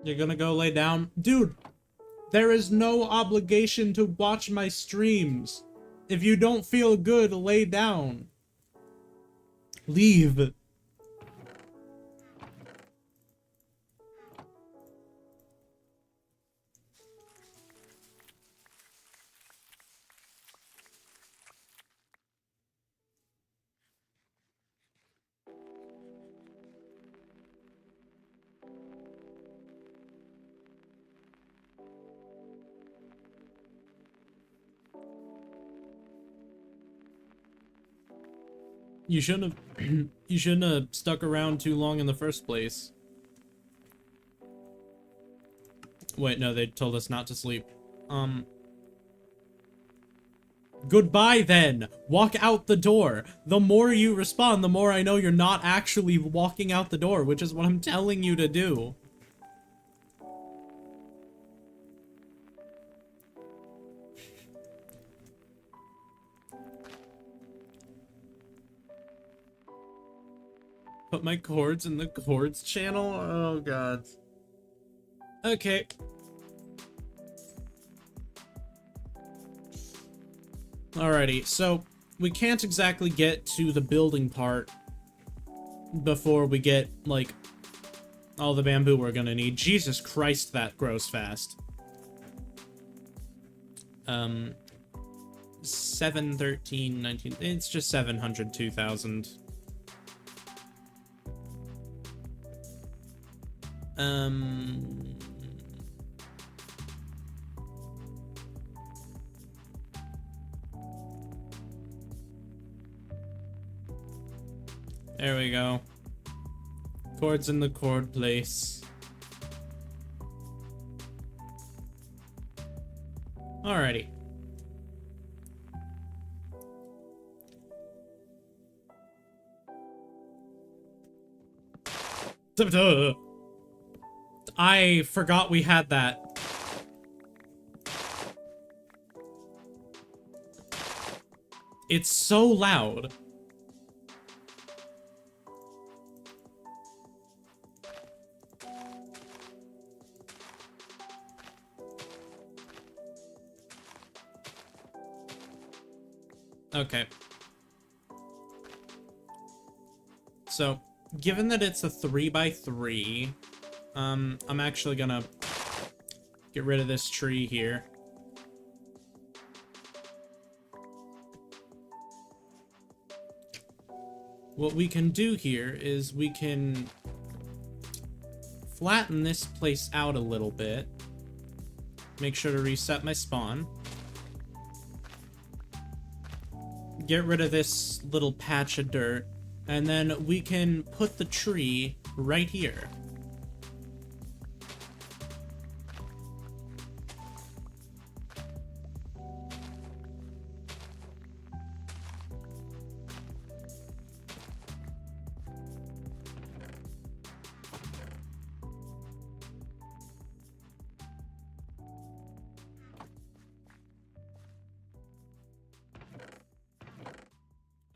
You're gonna go lay down? Dude, there is no obligation to watch my streams. If you don't feel good, lay down. Leave. You shouldn't have you shouldn't have stuck around too long in the first place. Wait, no, they told us not to sleep. Goodbye then. Walk out the door. The more you respond, the more I know you're not actually walking out the door, which is what I'm telling you to do. Put my chords in the chords channel? Oh god. Okay. Alrighty, so we can't exactly get to the building part before we get, like, all the bamboo we're gonna need. Jesus Christ, that grows fast. 7, 13, 19, it's just 702,000. There we go. Chords in the chord place. Alrighty. I forgot we had that. It's so loud. Okay. So, given that it's a 3x3, I'm actually gonna get rid of this tree here. What we can do here is we can flatten this place out a little bit. Make sure to reset my spawn. Get rid of this little patch of dirt, and then we can put the tree right here.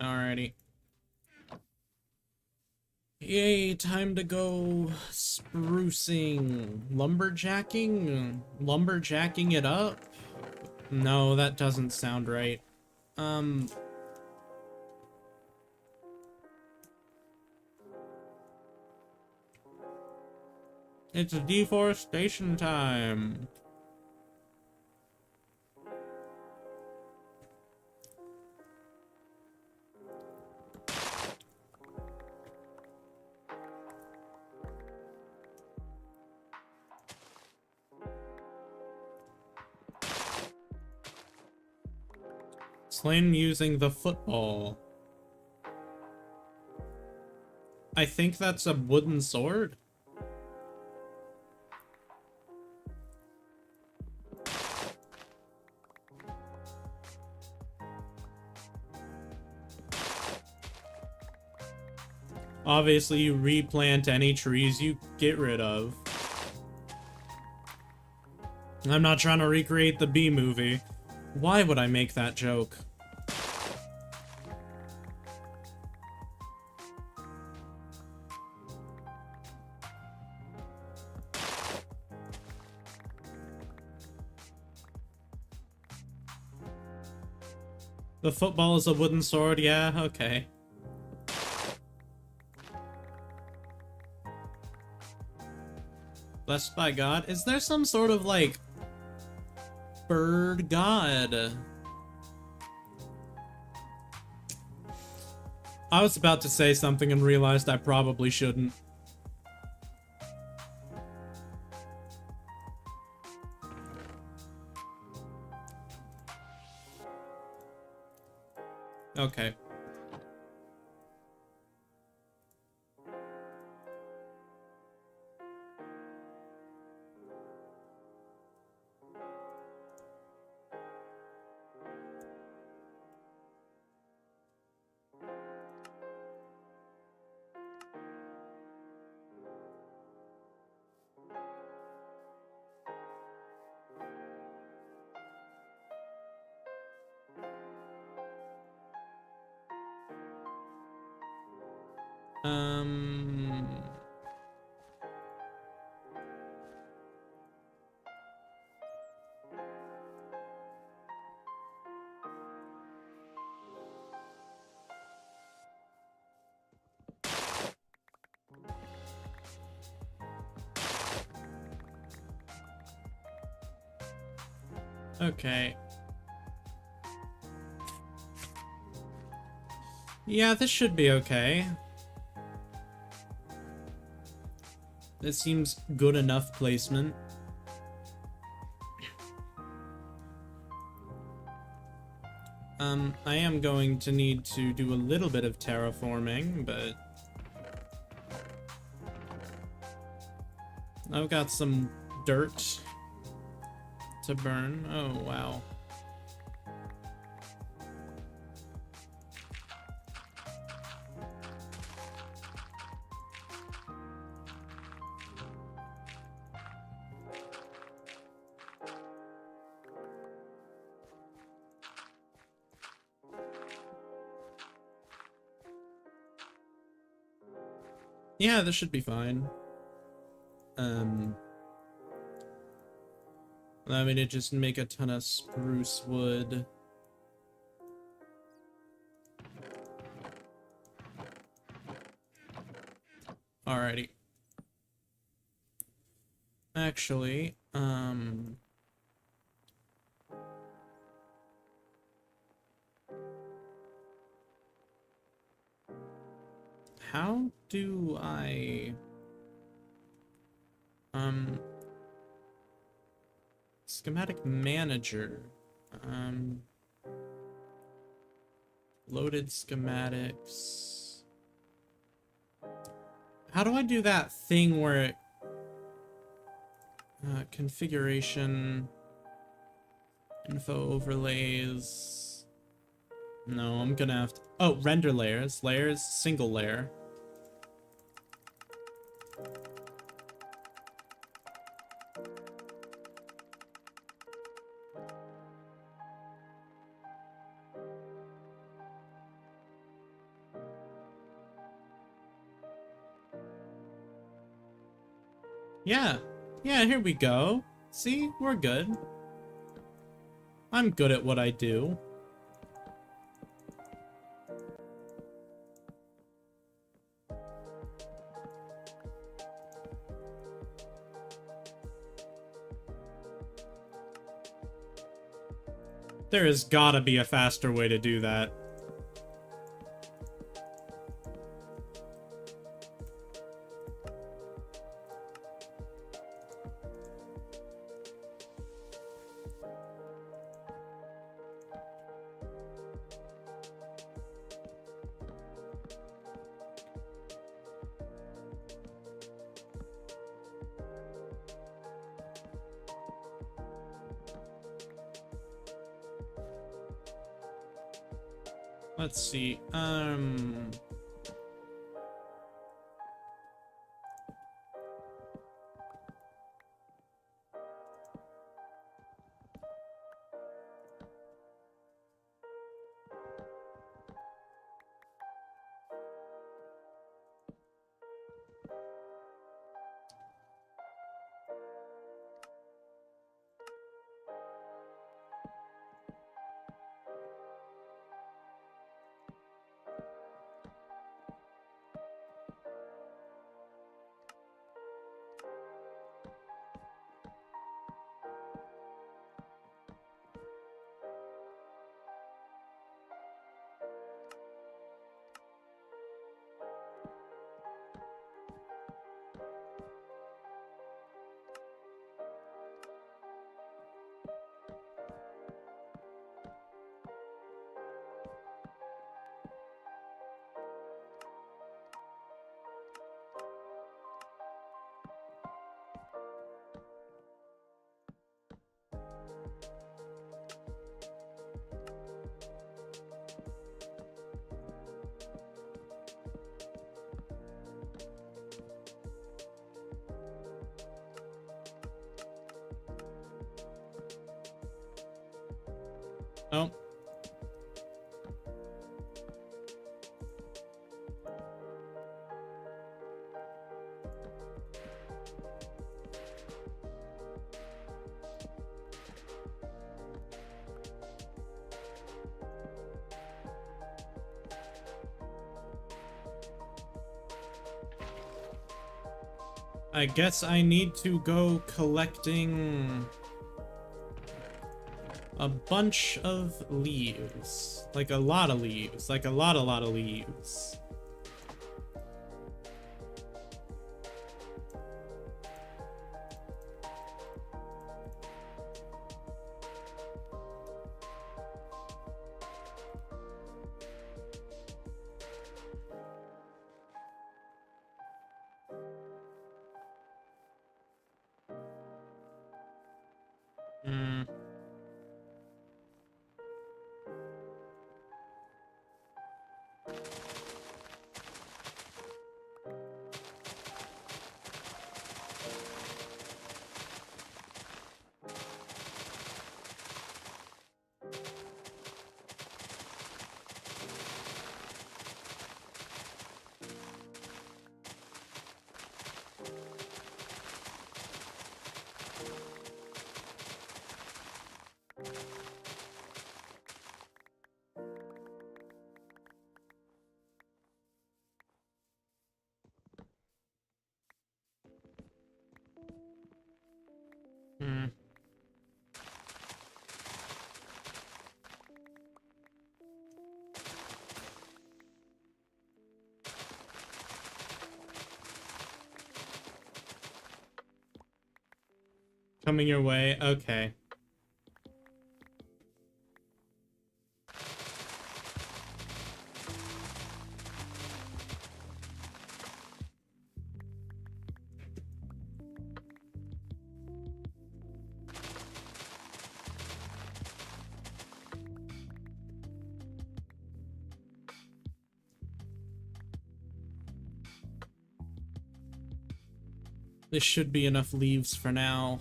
Alrighty. Yay, time to go sprucing. Lumberjacking? Lumberjacking it up? No, that doesn't sound right. It's deforestation time. Slain using the football. I think that's a wooden sword. Obviously, you replant any trees you get rid of. I'm not trying to recreate the Bee movie. Why would I make that joke? The football is a wooden sword, yeah, okay. Blessed by God? Is there some sort of, like, bird god? I was about to say something and realized I probably shouldn't. Okay. Okay. Yeah, this should be okay. This seems good enough placement. I am going to need to do a little bit of terraforming, but I've got some dirt to burn. Oh, wow. Yeah, this should be fine. Allow me to just make a ton of spruce wood. Alrighty. Actually, how do I, schematic manager, loaded schematics. How do I do that thing where it, configuration, info overlays. No, I'm gonna have to, oh, render layers, single layer. Yeah, here we go. See, we're good. I'm good at what I do. There has gotta be a faster way to do that. Let's see. Oh. I guess I need to go collecting a bunch of leaves. Like a lot of leaves. Like a lot of leaves. Coming your way? Okay. This should be enough leaves for now.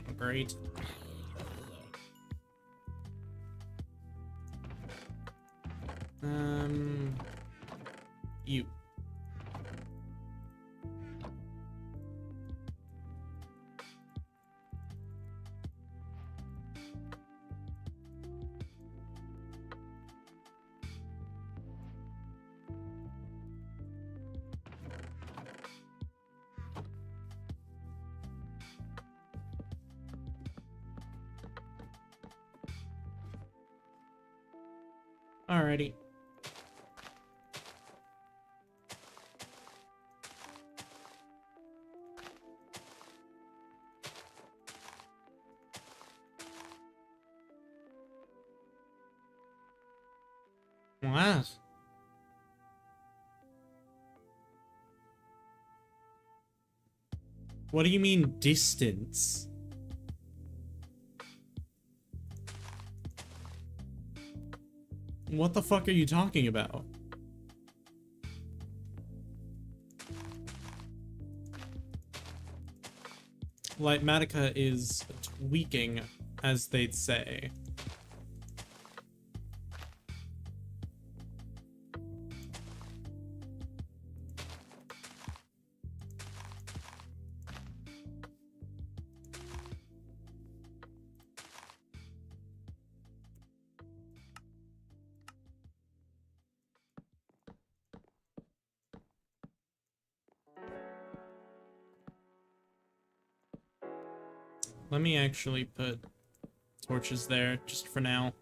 Oh, great. You. Alrighty. What? What do you mean distance? What the fuck are you talking about? Litematica is tweaking, as they'd say. Let me actually put torches there, just for now.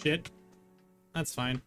Shit. That's fine.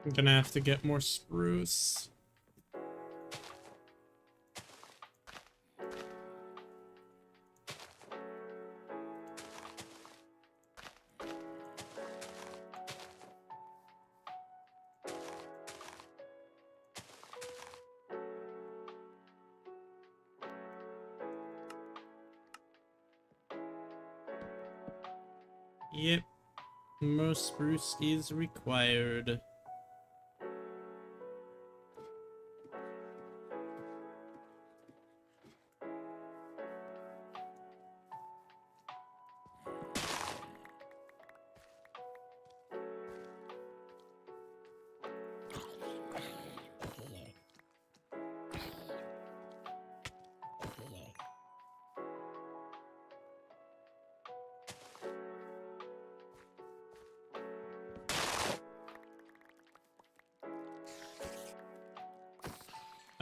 I'm gonna have to get more spruce. Yep, more spruce is required.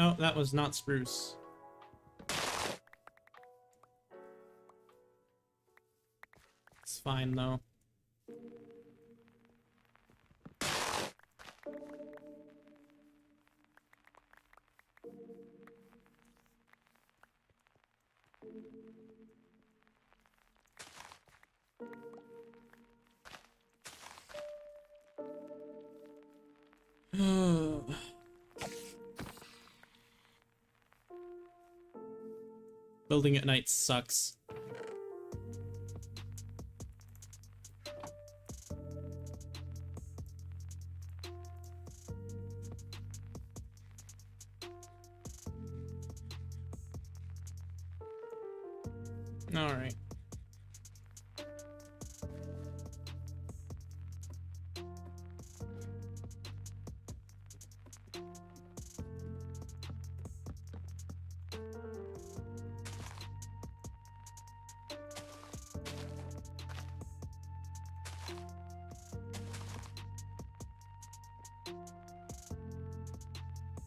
Oh, that was not spruce. It's fine, though. Building at night sucks. All right.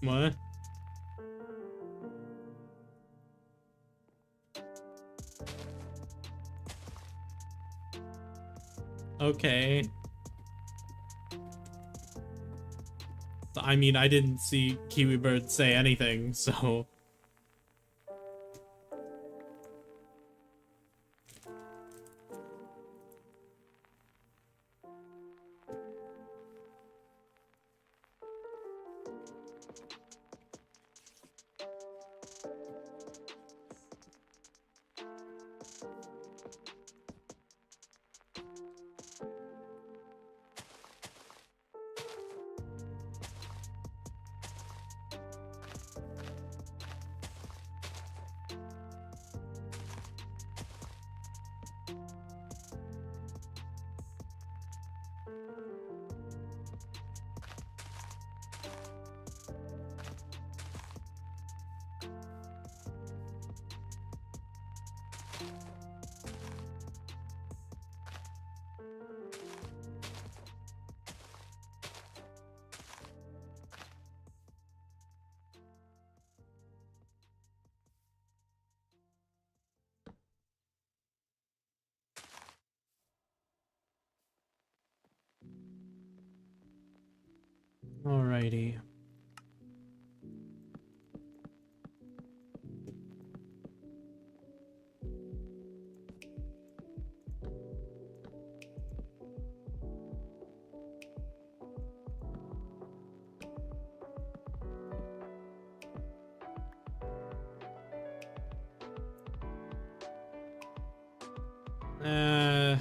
What? Okay. I mean, I didn't see Kiwi Bird say anything, so... Alrighty. Uh...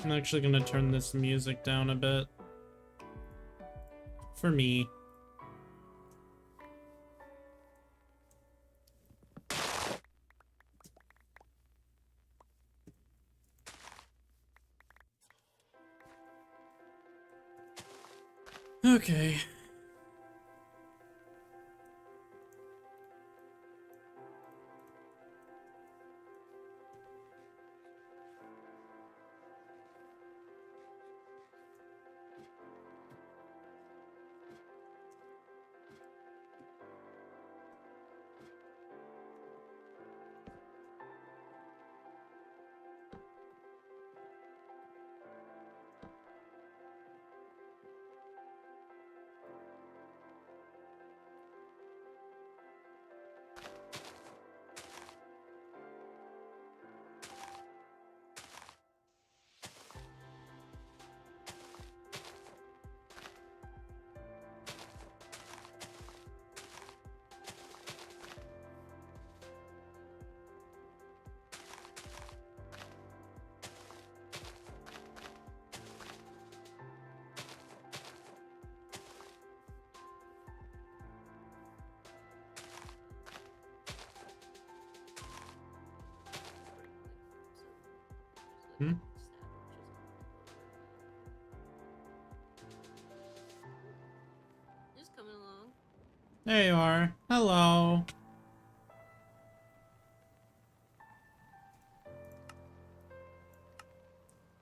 I'm actually gonna turn this music down a bit. For me. Okay. There you are. Hello.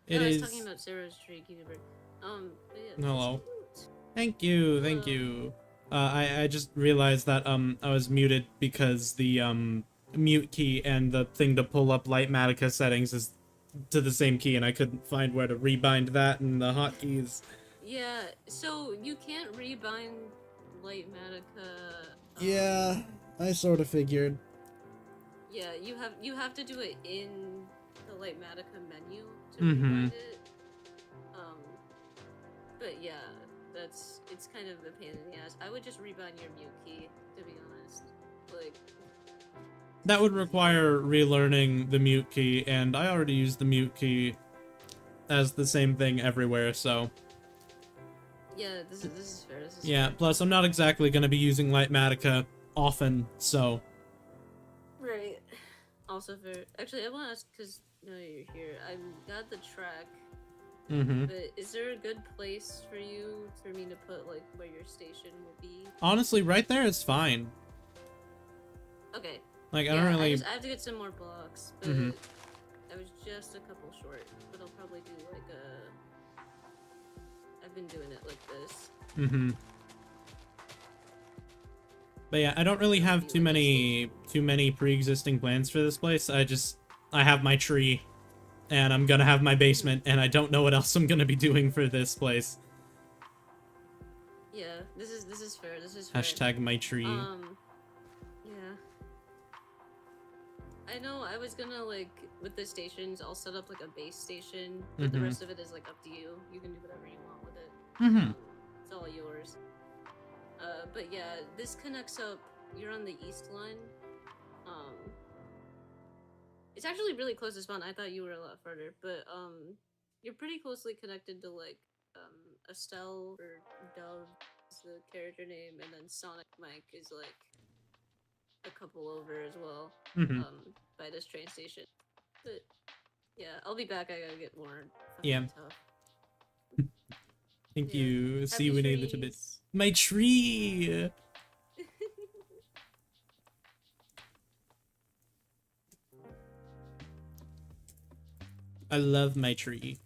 It I was is. talking about Sarah's tree, cutie bird. But yeah, Hello. it's cute. Thank you. Thank you. I just realized that I was muted because the mute key and the thing to pull up Litematica settings is to the same key, and I couldn't find where to rebind that in the hotkeys. Yeah, so you can't rebind Litematica. Yeah, I sort of figured. Yeah, you have to do it in the Litematica menu to Mm-hmm. rebind it. But yeah, it's kind of a pain in the ass. I would just rebind your mute key, to be honest. Like, That would require relearning the mute key, and I already use the mute key as the same thing everywhere, so... yeah, this is fair. This is Yeah, fair. plus I'm not exactly going to be using Litematica often, so... Right. Also fair. Actually, I want to ask, because now you're here, I got the track, Mm-hmm. but is there a good place for you, for me to put, like, where your station will be? Honestly, right there is fine. Okay. Like, I Yeah, don't really... I have to get some more blocks, but Mhm. I was just a couple short, but I'll probably do, like, I've been doing it like this. Mm-hmm. But yeah, I don't really have too many pre-existing plans for this place. I have my tree, and I'm gonna have my basement, and I don't know what else I'm gonna be doing for this place. Yeah, this is fair. This is fair. Hashtag my tree. Yeah. I know I was gonna, like, with the stations, I'll set up, like, a base station, but the Mhm. rest of it is, like, up to you. You can do whatever you want with it. Mm-hmm. It's all yours. But yeah, this connects up, you're on the east line. It's actually really close to spawn. I thought you were a lot further, but, you're pretty closely connected to, like, Estelle, or Dove is the character name, and then Sonic Mike is, like, a couple over as well, Mm-hmm. by this train station. But yeah, I'll be back. I gotta get more fucking Yeah. tough. Thank Yeah. you. See Happy you in a little bit. trees. My tree! I love my tree.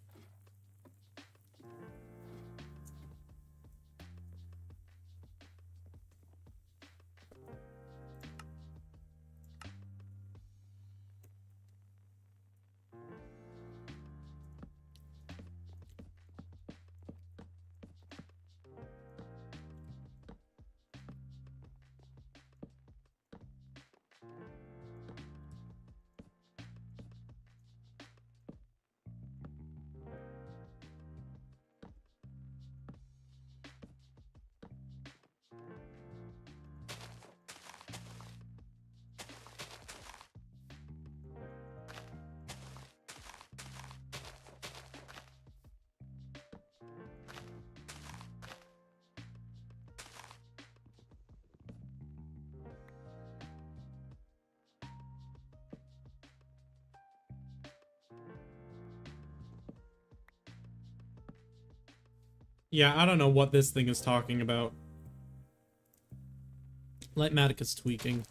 Yeah, I don't know what this thing is talking about. Litmatica's tweaking.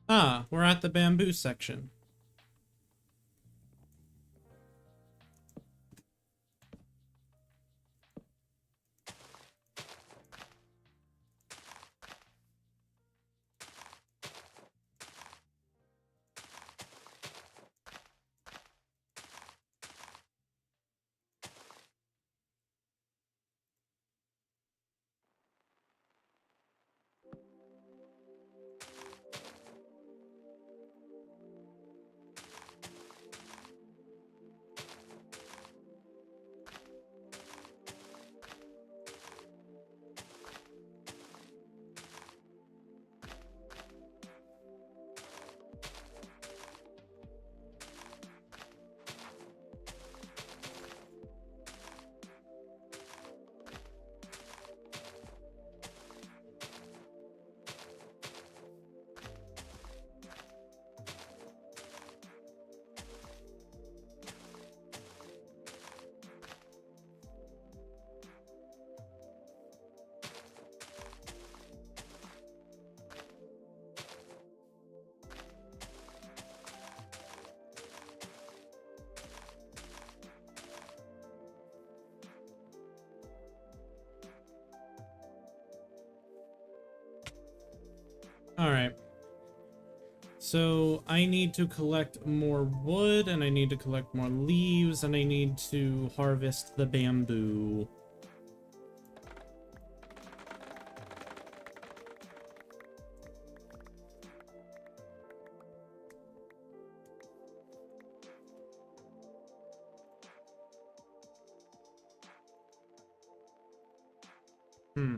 Ah, we're at the bamboo section. Alright. So I need to collect more wood, and I need to collect more leaves, and I need to harvest the bamboo. Hmm.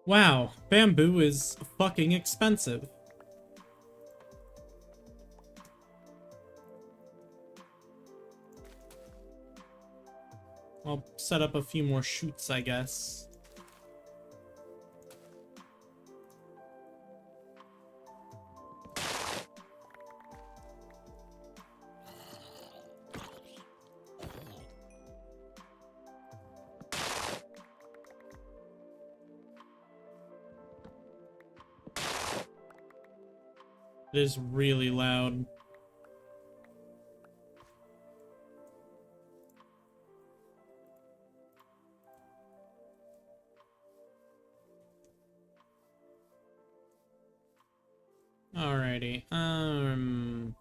Wow, bamboo is fucking expensive. I'll set up a few more shoots, I guess. It is really loud. Alrighty, alright.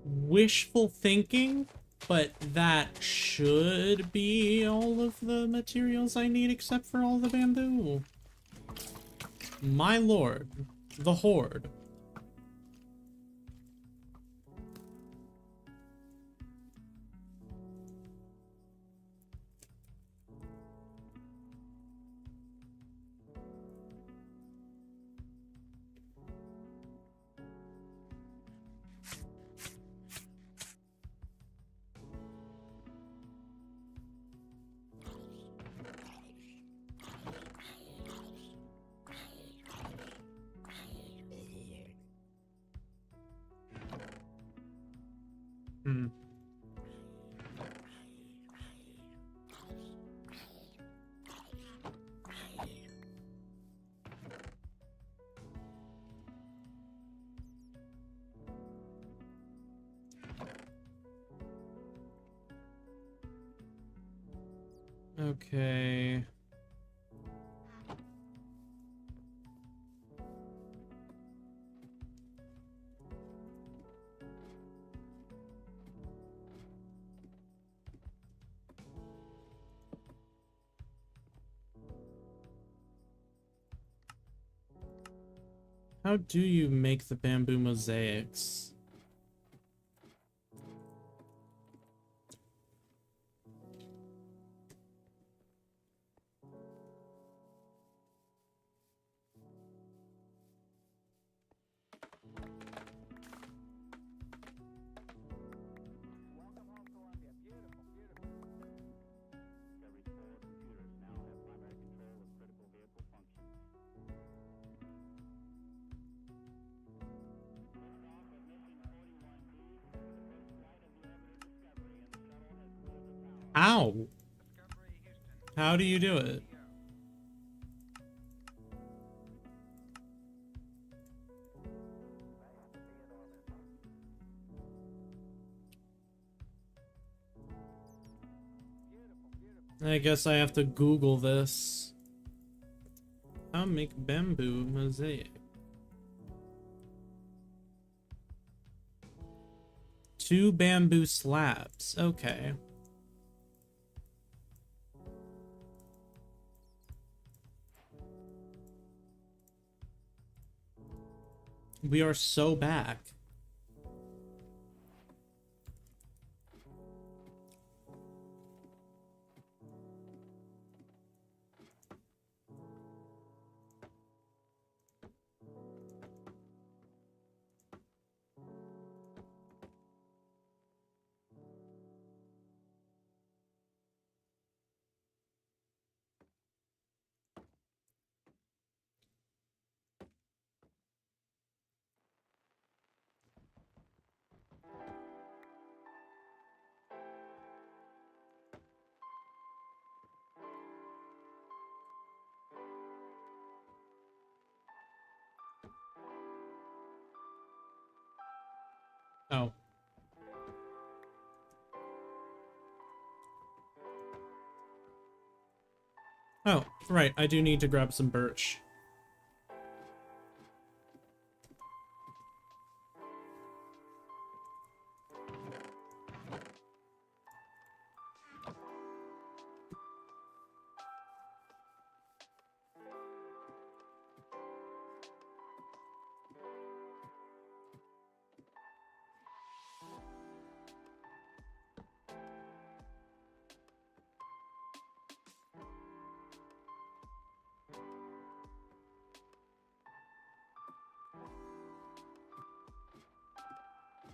Wishful thinking, but that should be all of the materials I need except for all the bamboo. My lord, the horde. Hmm. Okay. How do you make the bamboo mosaics? How? How do you do it? I guess I have to Google this. How to make bamboo mosaic. 2 bamboo slabs. Okay. We are so back. Oh. Oh, right. I do need to grab some birch.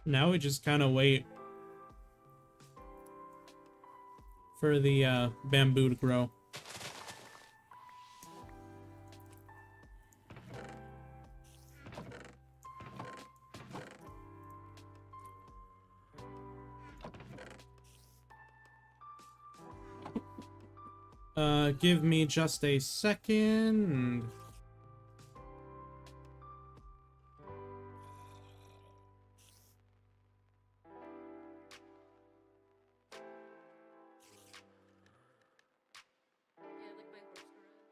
Now we just kind of wait for the bamboo to grow. Give me just a second. Yeah, like my horse garage.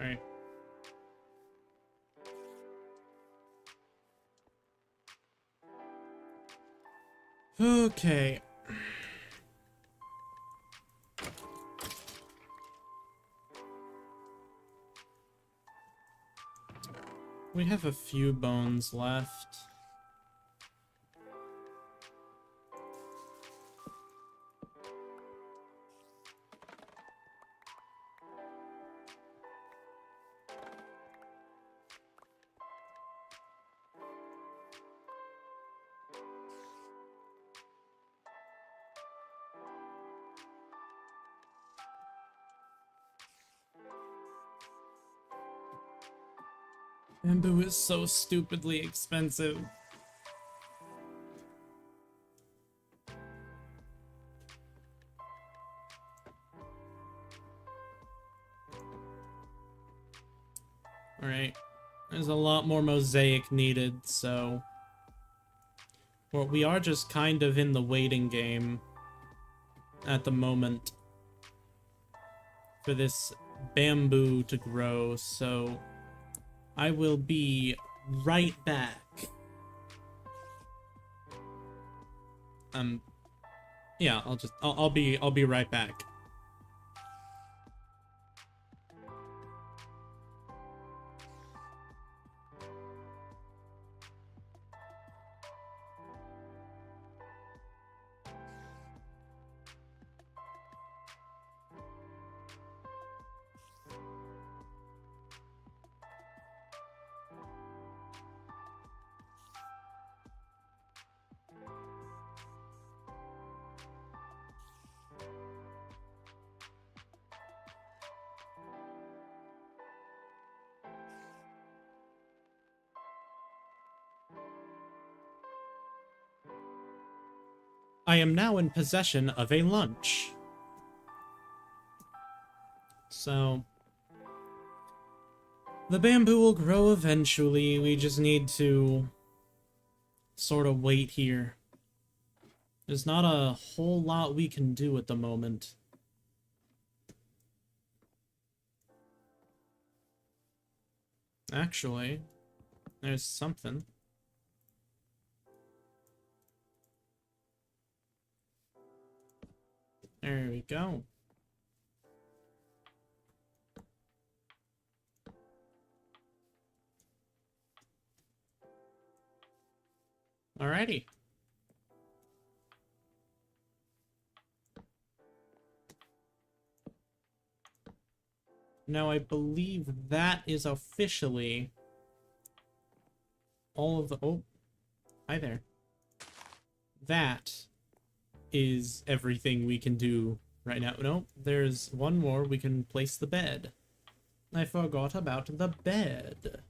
All right. Okay. We have a few bones left. Bamboo is so stupidly expensive. Alright. There's a lot more mosaic needed, so... Well, we are just kind of in the waiting game at the moment for this bamboo to grow, so I will be right back. Yeah, I'll be right back. I am now in possession of a lunch. So, the bamboo will grow eventually. We just need to sort of wait here. There's not a whole lot we can do at the moment. Actually, there's something. There we go. Alrighty. Now I believe that is officially all of the... Oh, hi there. That is everything we can do right now. No, there's one more. We can place the bed. I forgot about the bed.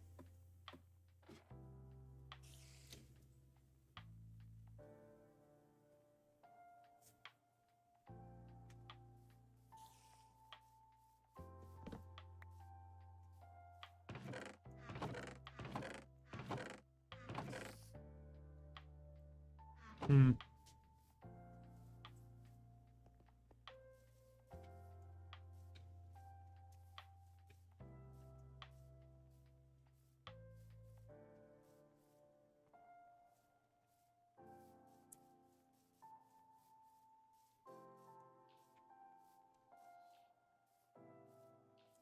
Hmm.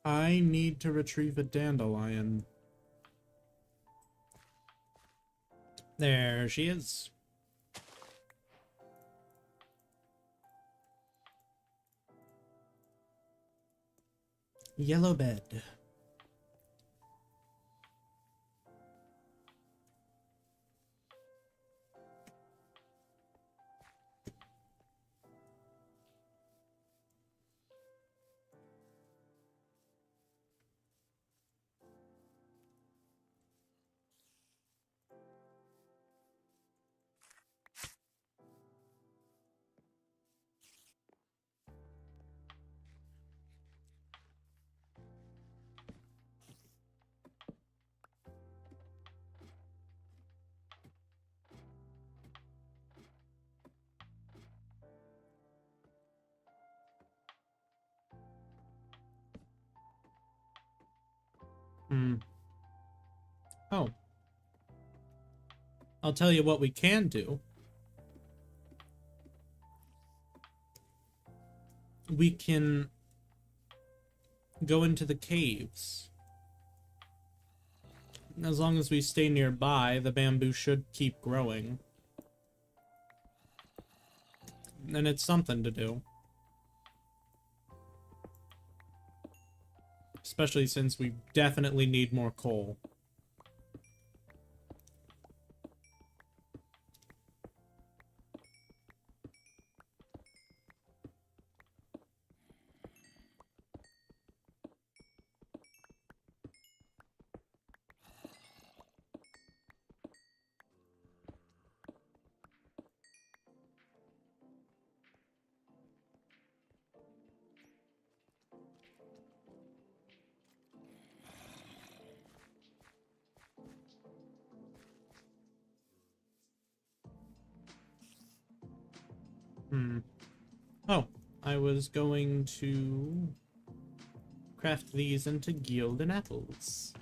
I need to retrieve a dandelion. There she is. Yellow bed. Hmm. Oh. I'll tell you what we can do. We can go into the caves. As long as we stay nearby, the bamboo should keep growing. And it's something to do. Especially since we definitely need more coal. Hmm. Oh, I was going to craft these into golden apples.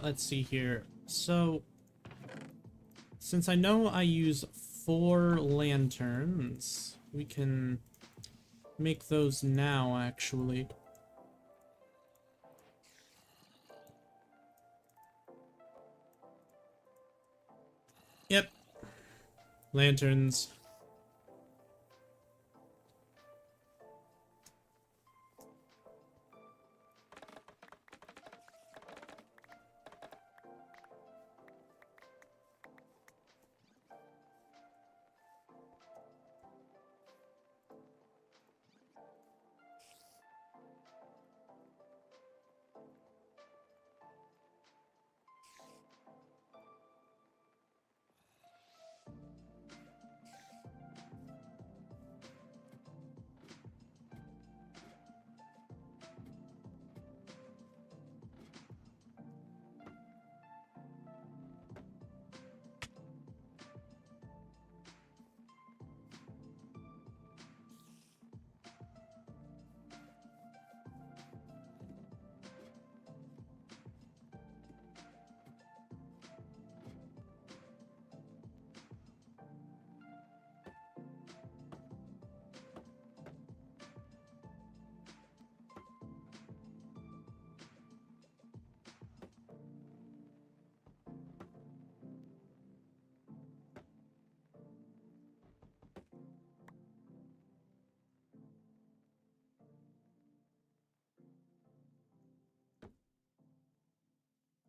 Let's see here. So, since I know I use 4 lanterns, we can make those now, actually. Yep. Lanterns.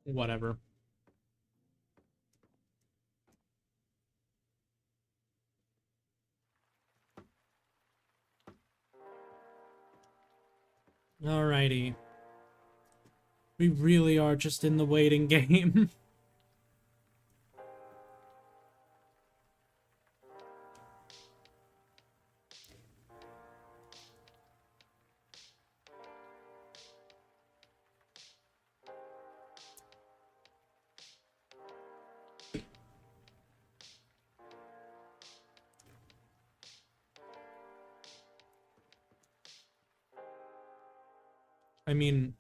Whatever. Alrighty. We really are just in the waiting game. I mean...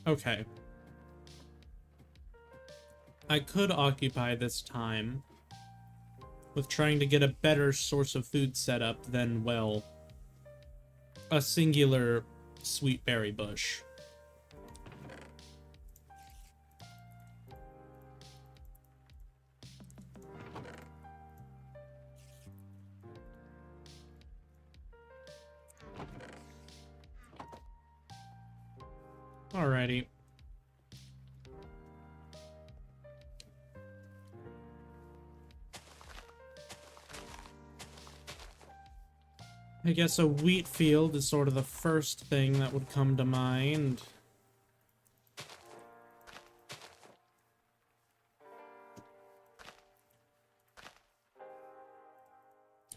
Okay. I could occupy this time with trying to get a better source of food set up than, well, a singular sweet berry bush. Alrighty. I guess a wheat field is sort of the first thing that would come to mind.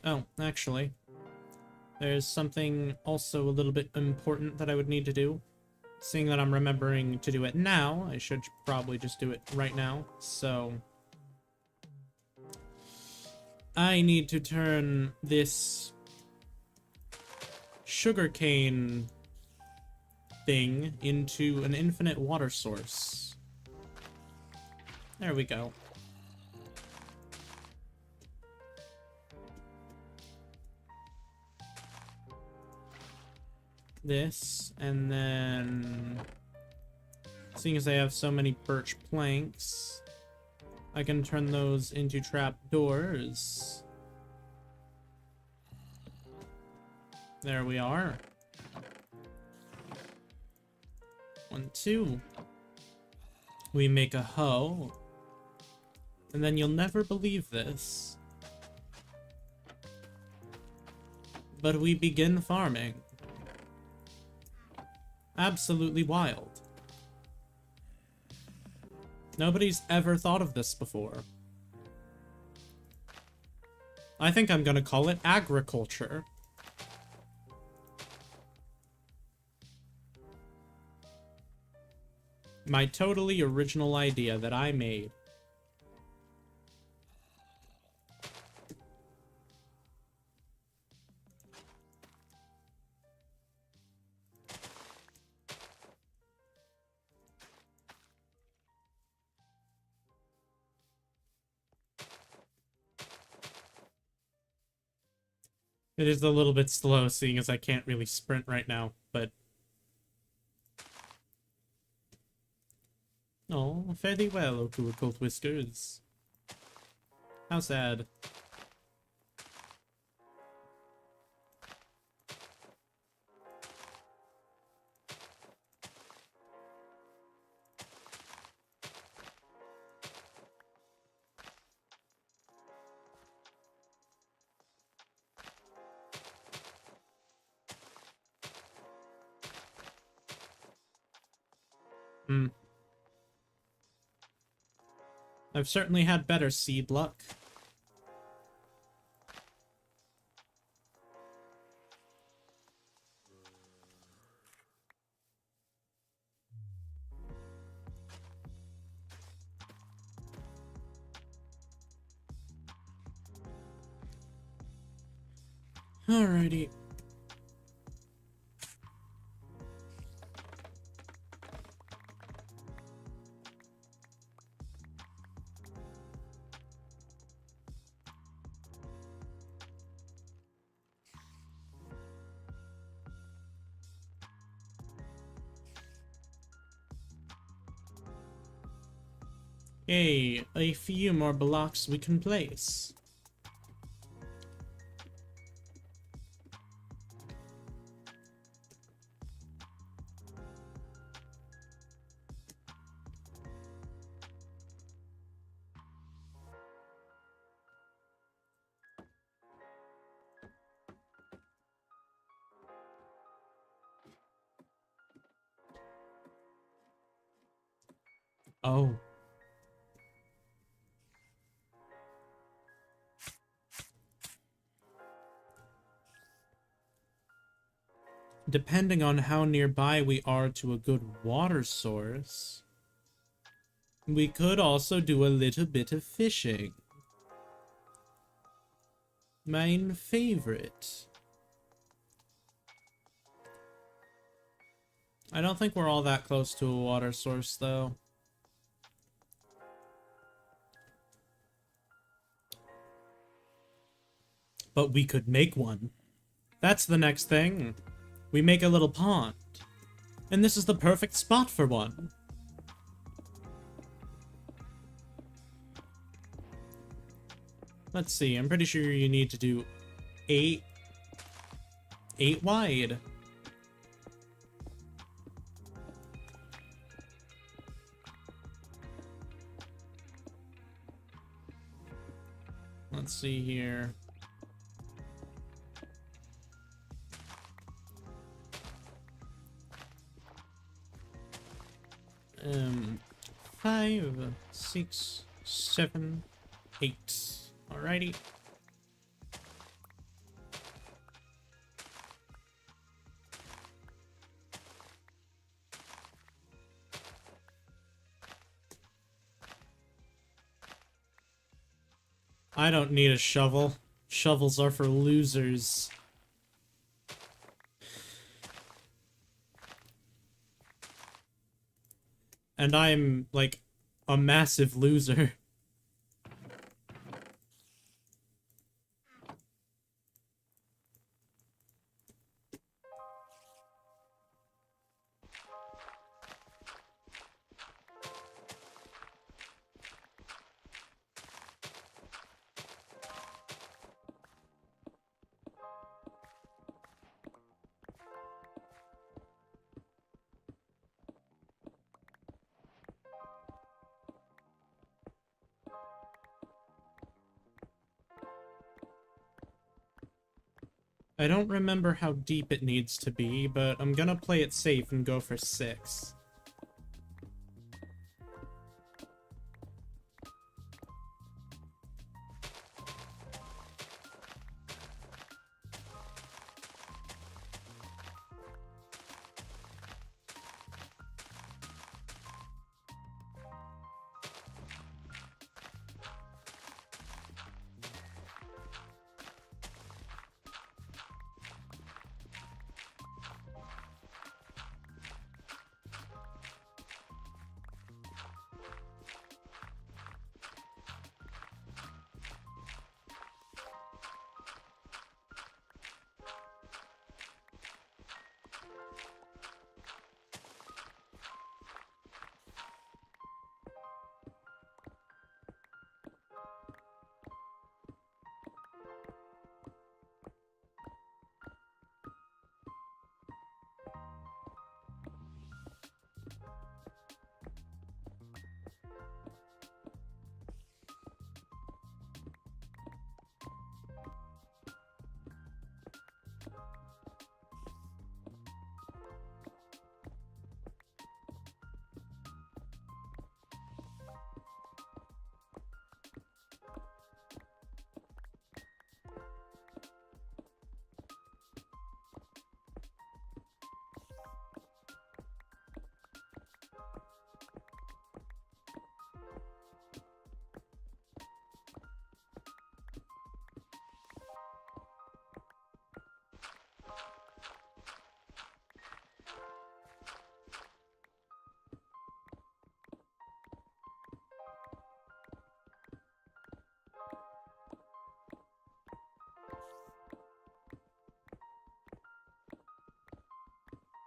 Oh, actually, there's something also a little bit important that I would need to do. Seeing that I'm remembering to do it now, I should probably just do it right now. So, I need to turn this sugarcane thing into an infinite water source. There we go. This, and then seeing as I have so many birch planks, I can turn those into trapdoors. There we are. 1, 2. We make a hoe. And then you'll never believe this, but we begin farming. Absolutely wild. Nobody's ever thought of this before. I think I'm gonna call it agriculture. My totally original idea that I made. It is a little bit slow, seeing as I can't really sprint right now, but... Oh, fairly well, Okuokult Whiskers. How sad. I've certainly had better seed luck. Alrighty. Yay, a few more blocks we can place. Oh. Depending on how nearby we are to a good water source, we could also do a little bit of fishing. Mine favorite. I don't think we're all that close to a water source, though. But we could make one. That's the next thing. We make a little pond. And this is the perfect spot for one. Let's see, I'm pretty sure you need to do 8 wide. Let's see here. Um, 5, 6, 7, 8. Alrighty. I don't need a shovel. Shovels are for losers. And I'm, like, a massive loser. I don't remember how deep it needs to be, but I'm gonna play it safe and go for 6.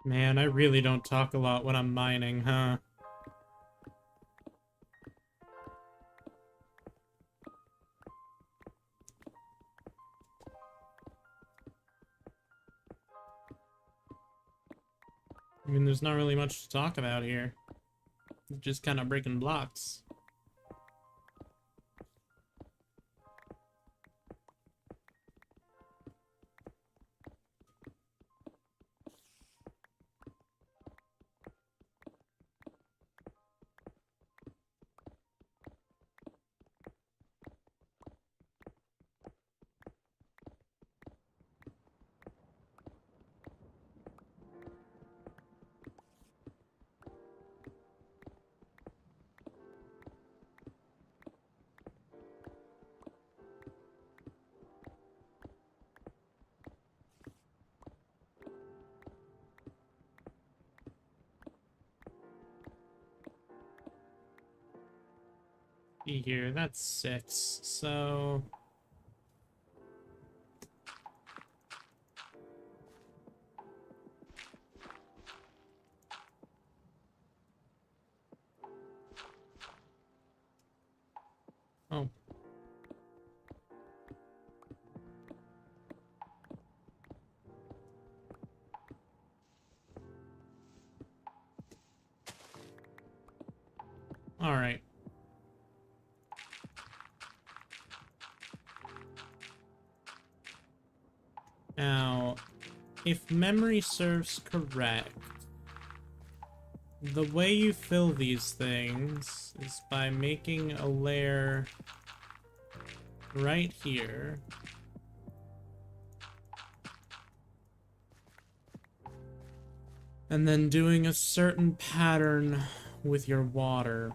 Man, I really don't talk a lot when I'm mining, huh? I mean, there's not really much to talk about here. Just kind of breaking blocks. Here, that's 6. So oh. All right. Now, if memory serves correct, the way you fill these things is by making a layer right here. And then doing a certain pattern with your water.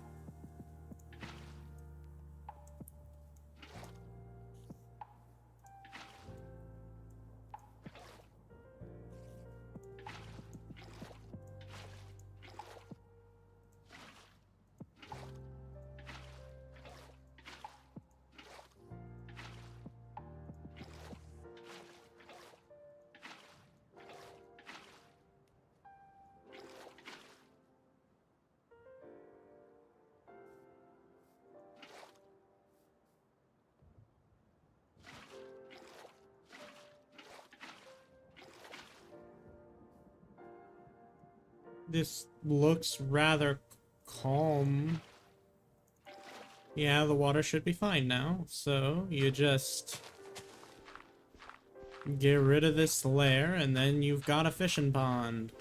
This looks rather calm. Yeah, the water should be fine now. So you just get rid of this layer and then you've got a fishing pond.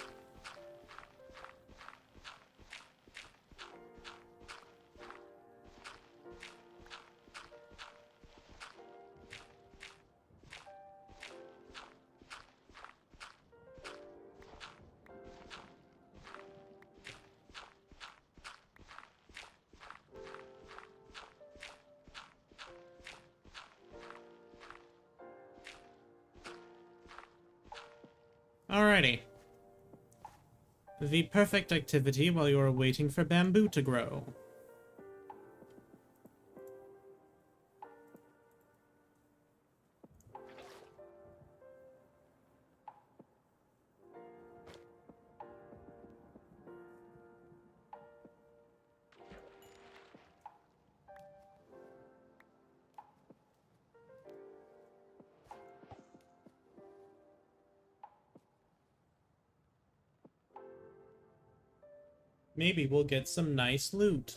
Alrighty. The perfect activity while you are waiting for bamboo to grow. Maybe we'll get some nice loot.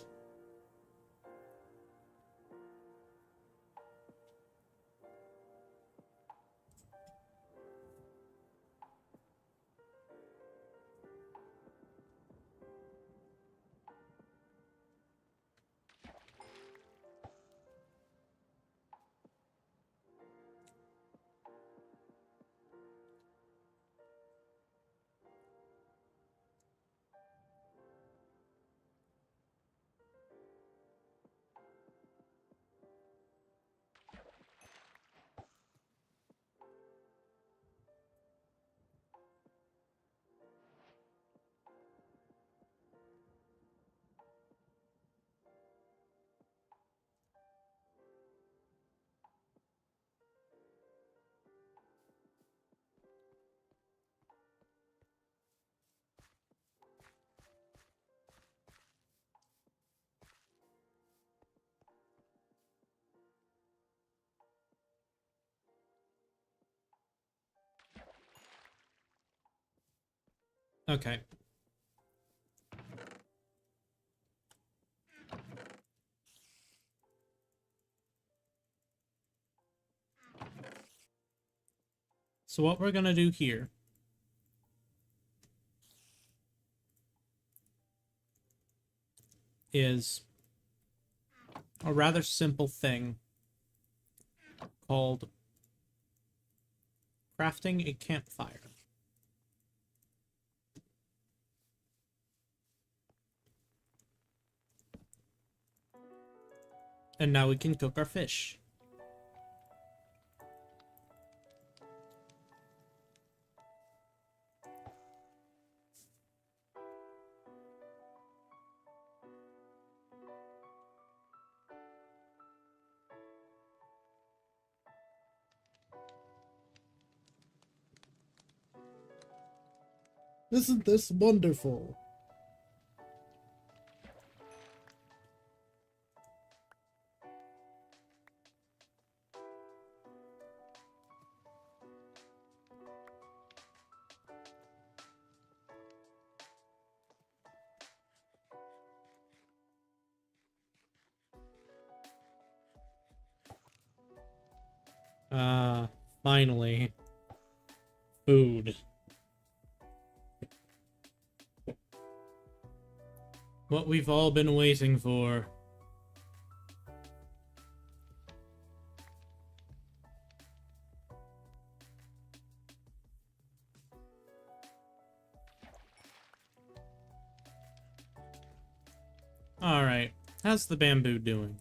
Okay. So what we're gonna do here is a rather simple thing called crafting a campfire. And now we can cook our fish. Isn't this wonderful? Finally. Food. What we've all been waiting for. Alright, how's the bamboo doing?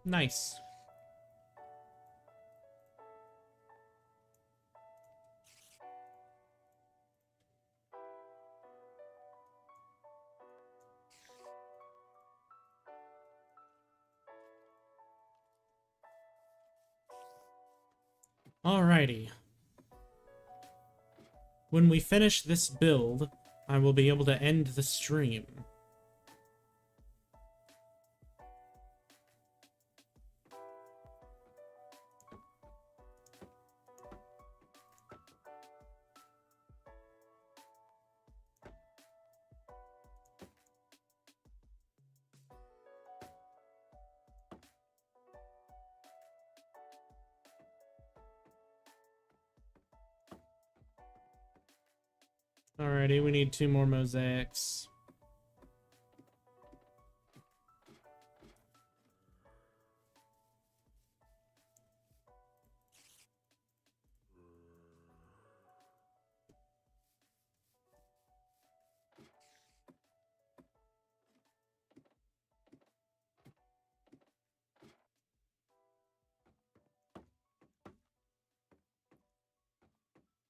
Nice. Alrighty. When we finish this build, I will be able to end the stream. Alrighty, we need 2 more mosaics.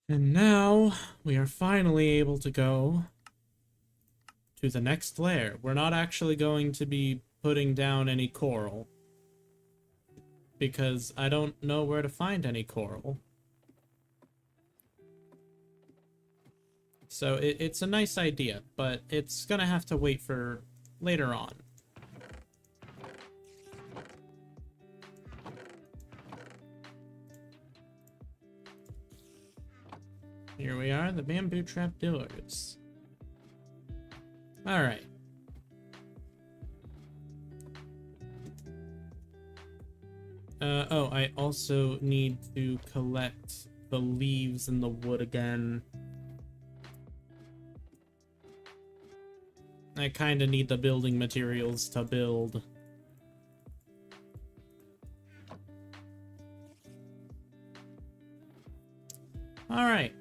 And now, we are finally able to go to the next layer. We're not actually going to be putting down any coral, because I don't know where to find any coral. So it's a nice idea, but it's gonna have to wait for later on. Here we are, the bamboo trapdoors. Alright. Oh, I also need to collect the leaves and the wood again. I kinda need the building materials to build. Alright.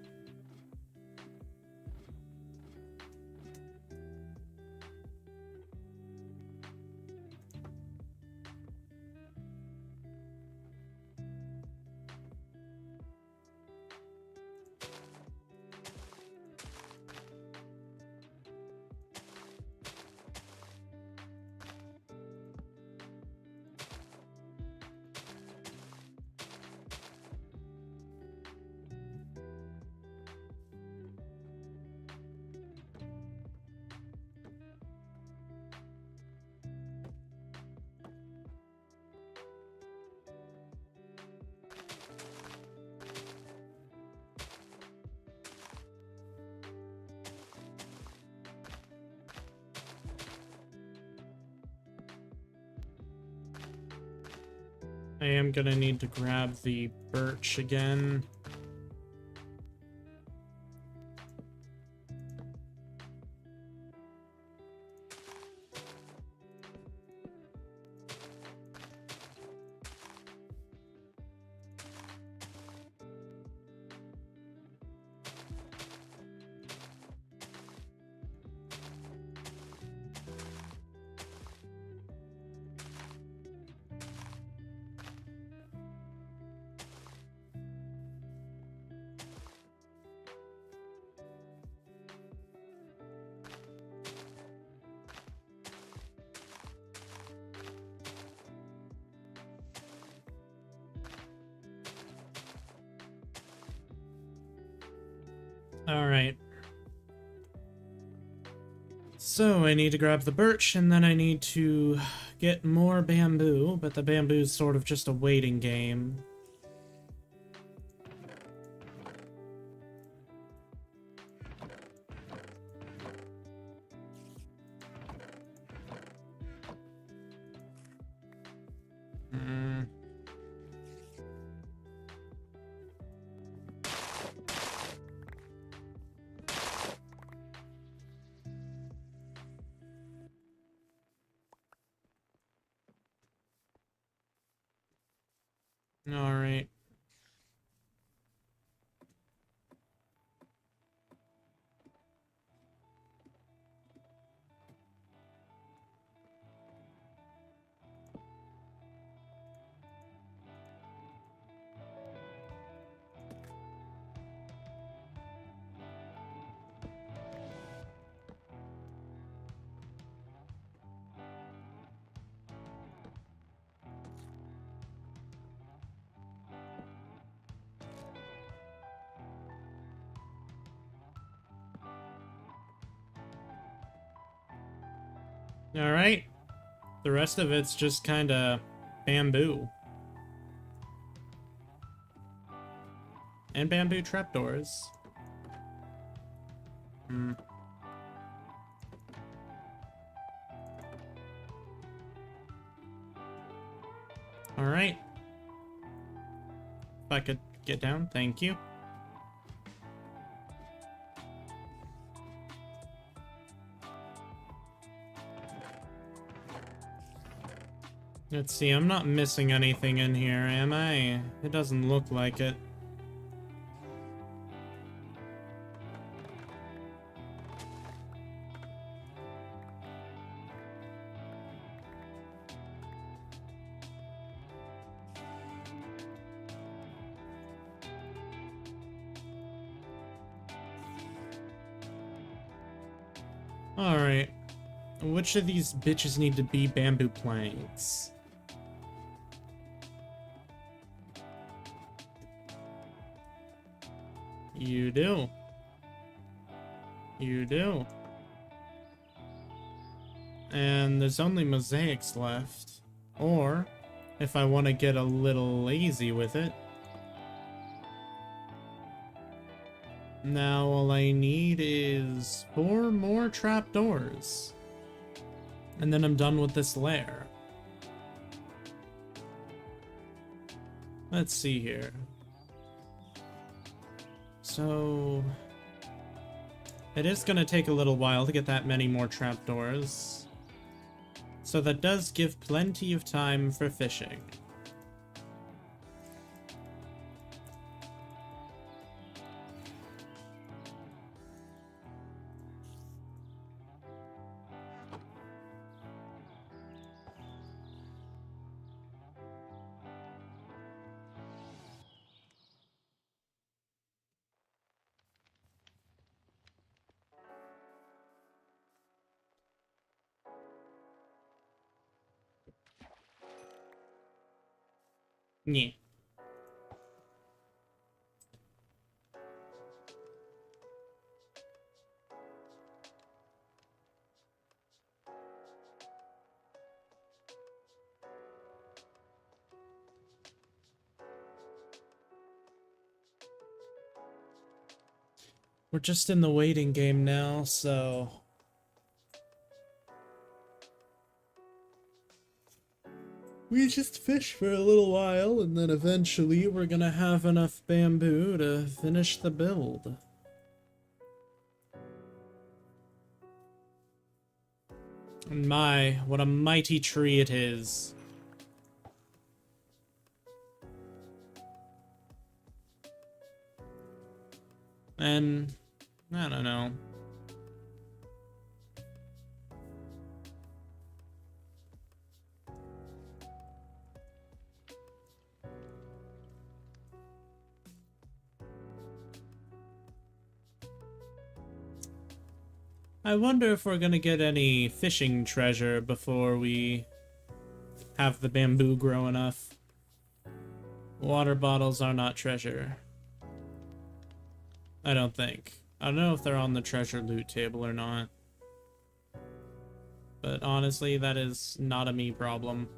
I am gonna need to grab the birch again. Alright. So I need to grab the birch, and then I need to get more bamboo, but the bamboo's sort of just a waiting game. Alright. Alright. The rest of it's just kinda bamboo. And bamboo trapdoors. Alright. If I could get down, thank you. Let's see, I'm not missing anything in here, am I? It doesn't look like it. Alright. Which of these bitches need to be bamboo planks? You do. You do. And there's only mosaics left. Or, if I want to get a little lazy with it, now all I need is 4 more trapdoors. And then I'm done with this lair. Let's see here. So it is going to take a little while to get that many more trapdoors. So that does give plenty of time for fishing. Yeah. We're just in the waiting game now, so we just fish for a little while, and then eventually we're gonna have enough bamboo to finish the build. And my, what a mighty tree it is. And I don't know. I wonder if we're gonna get any fishing treasure before we have the bamboo grow enough. Water bottles are not treasure. I don't think. I don't know if they're on the treasure loot table or not. But honestly, that is not a me problem.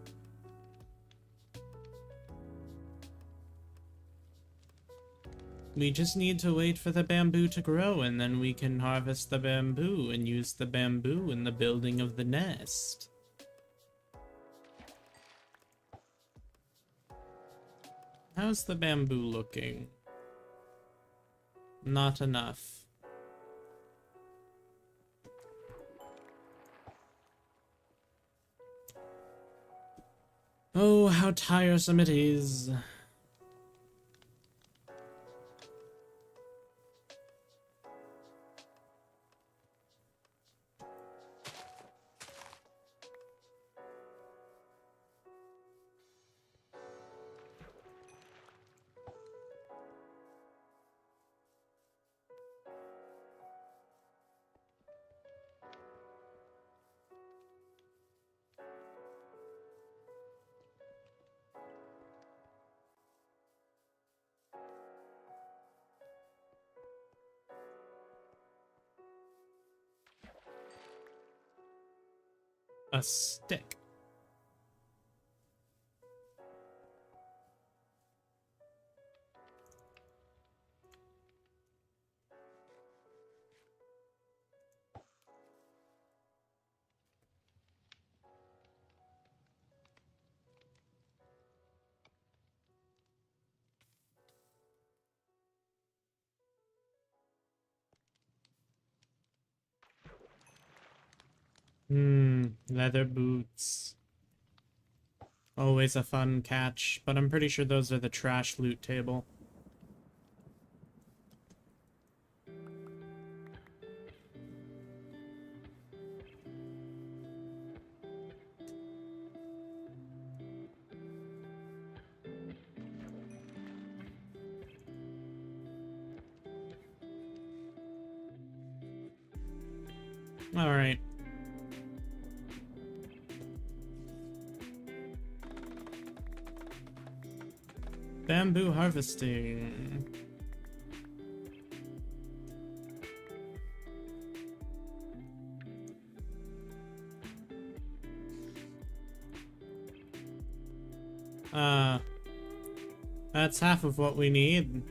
We just need to wait for the bamboo to grow, and then we can harvest the bamboo and use the bamboo in the building of the nest. How's the bamboo looking? Not enough. Oh, how tiresome it is. A stick. Leather boots. Always a fun catch, but I'm pretty sure those are the trash loot table. Alright. Bamboo harvesting. That's half of what we need.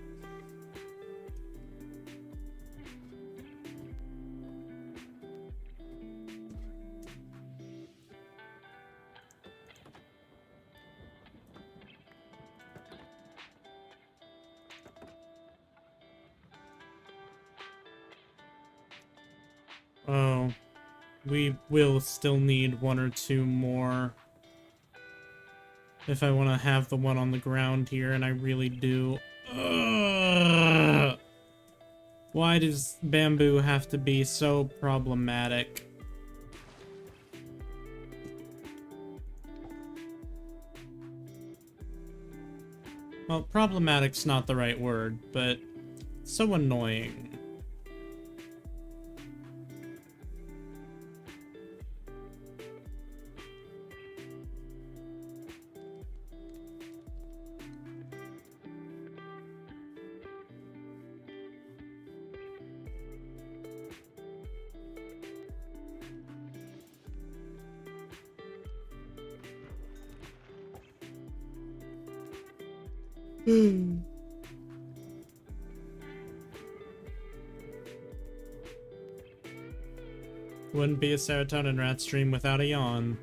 Oh, we will still need one or two more if I want to have the one on the ground here, and I really do. Ugh. Why does bamboo have to be so problematic? Well, problematic's not the right word, but so annoying. Wouldn't be a serotonin rat stream without a yawn.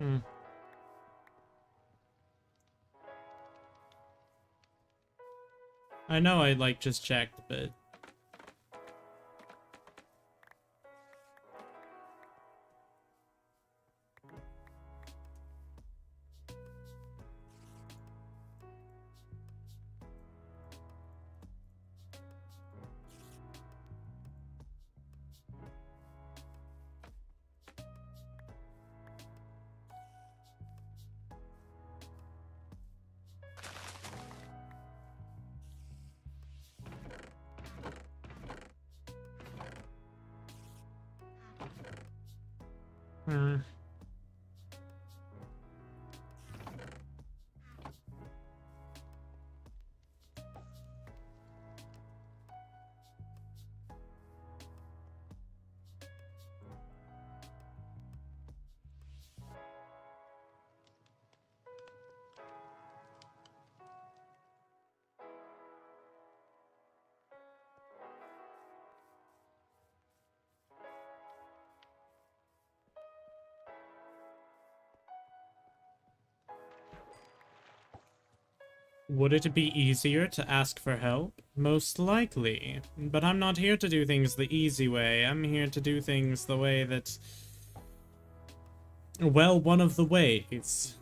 Hmm. I know I, like, just checked, but... Hmm. Would it be easier to ask for help? Most likely. But I'm not here to do things the easy way. I'm here to do things the way that... Well, one of the ways.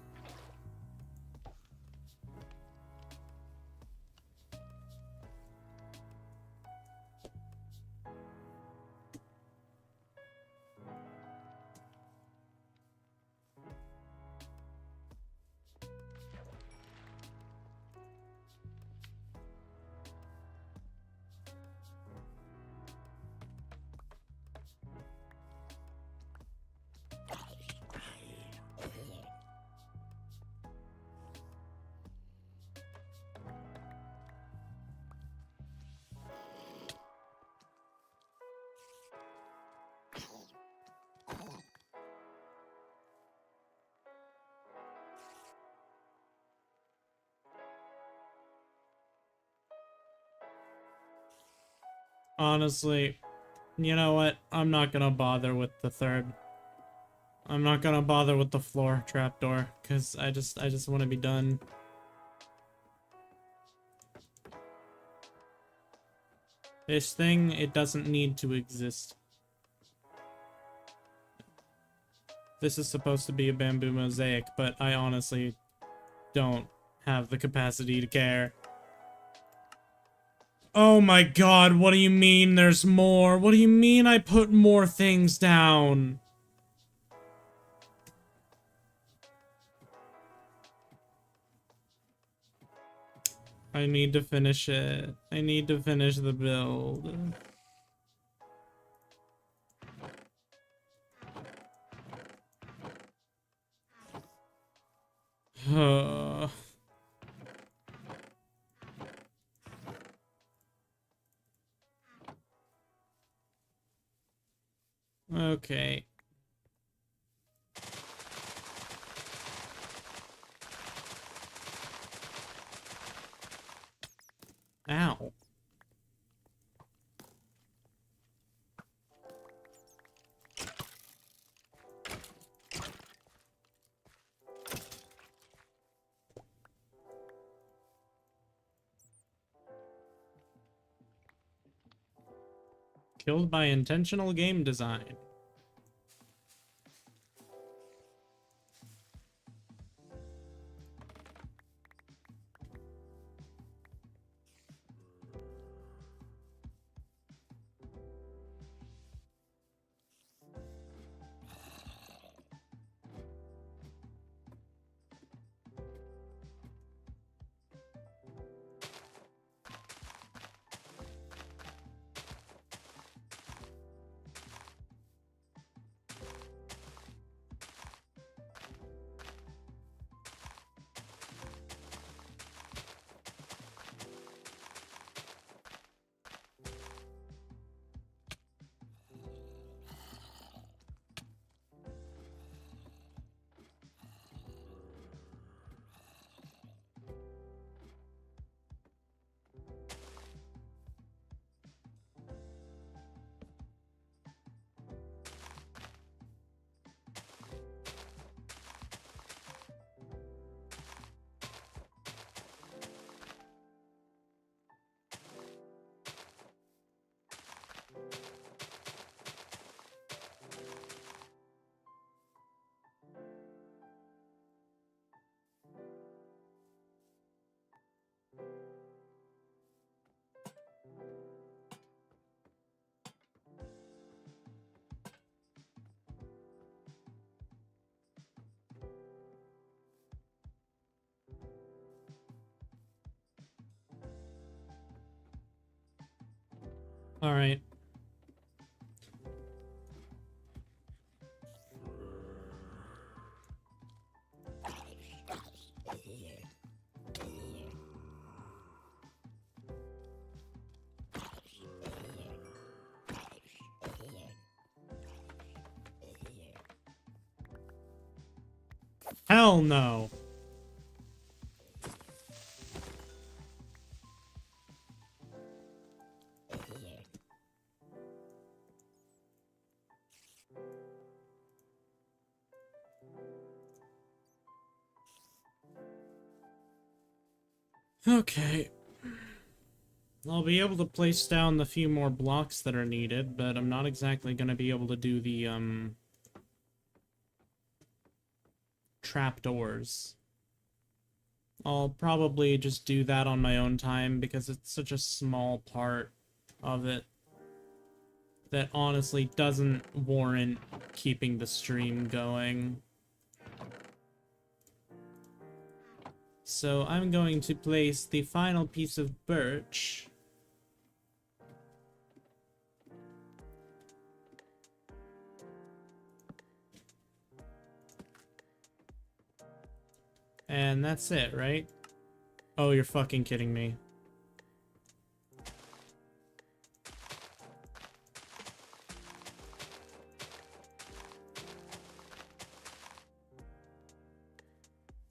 Honestly, you know what? I'm not gonna bother with the third. I'm not gonna bother with the floor trapdoor, because I just want to be done. This thing, it doesn't need to exist. This is supposed to be a bamboo mosaic, but I honestly don't have the capacity to care. Oh my god, what do you mean there's more? What do you mean I put more things down? I need to finish it. I need to finish the build. Okay. Ow. Killed by intentional game design. Alright. Hell no. Okay. I'll be able to place down the few more blocks that are needed, but I'm not exactly gonna be able to do the, trapdoors. I'll probably just do that on my own time because it's such a small part of it that honestly doesn't warrant keeping the stream going. So I'm going to place the final piece of birch and that's it, right? Oh, you're fucking kidding me.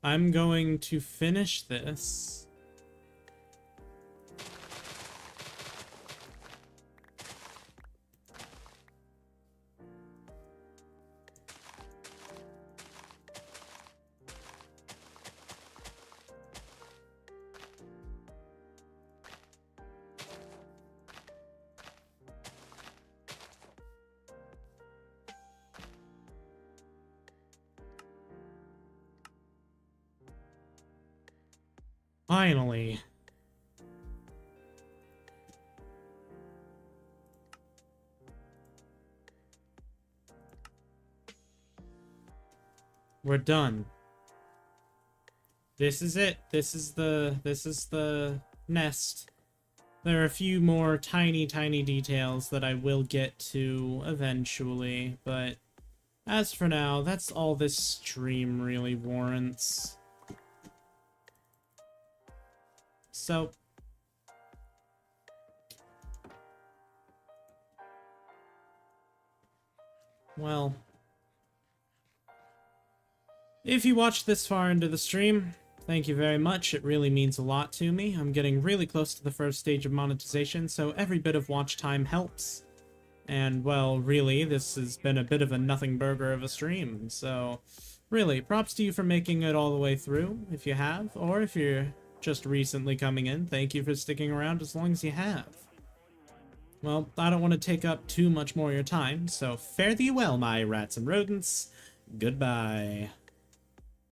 I'm going to finish this. Finally. We're done. This is it. This is the nest. There are a few more tiny details that I will get to eventually, but as for now, that's all this stream really warrants. So, well, if you watched this far into the stream, thank you very much. It really means a lot to me. I'm getting really close to the first stage of monetization, so every bit of watch time helps. And, well, really, this has been a bit of a nothing burger of a stream, so really, props to you for making it all the way through, if you have, or if you're just recently coming in, thank you for sticking around as long as you have. Well, I don't want to take up too much more of your time, so fare thee well, my rats and rodents. Goodbye.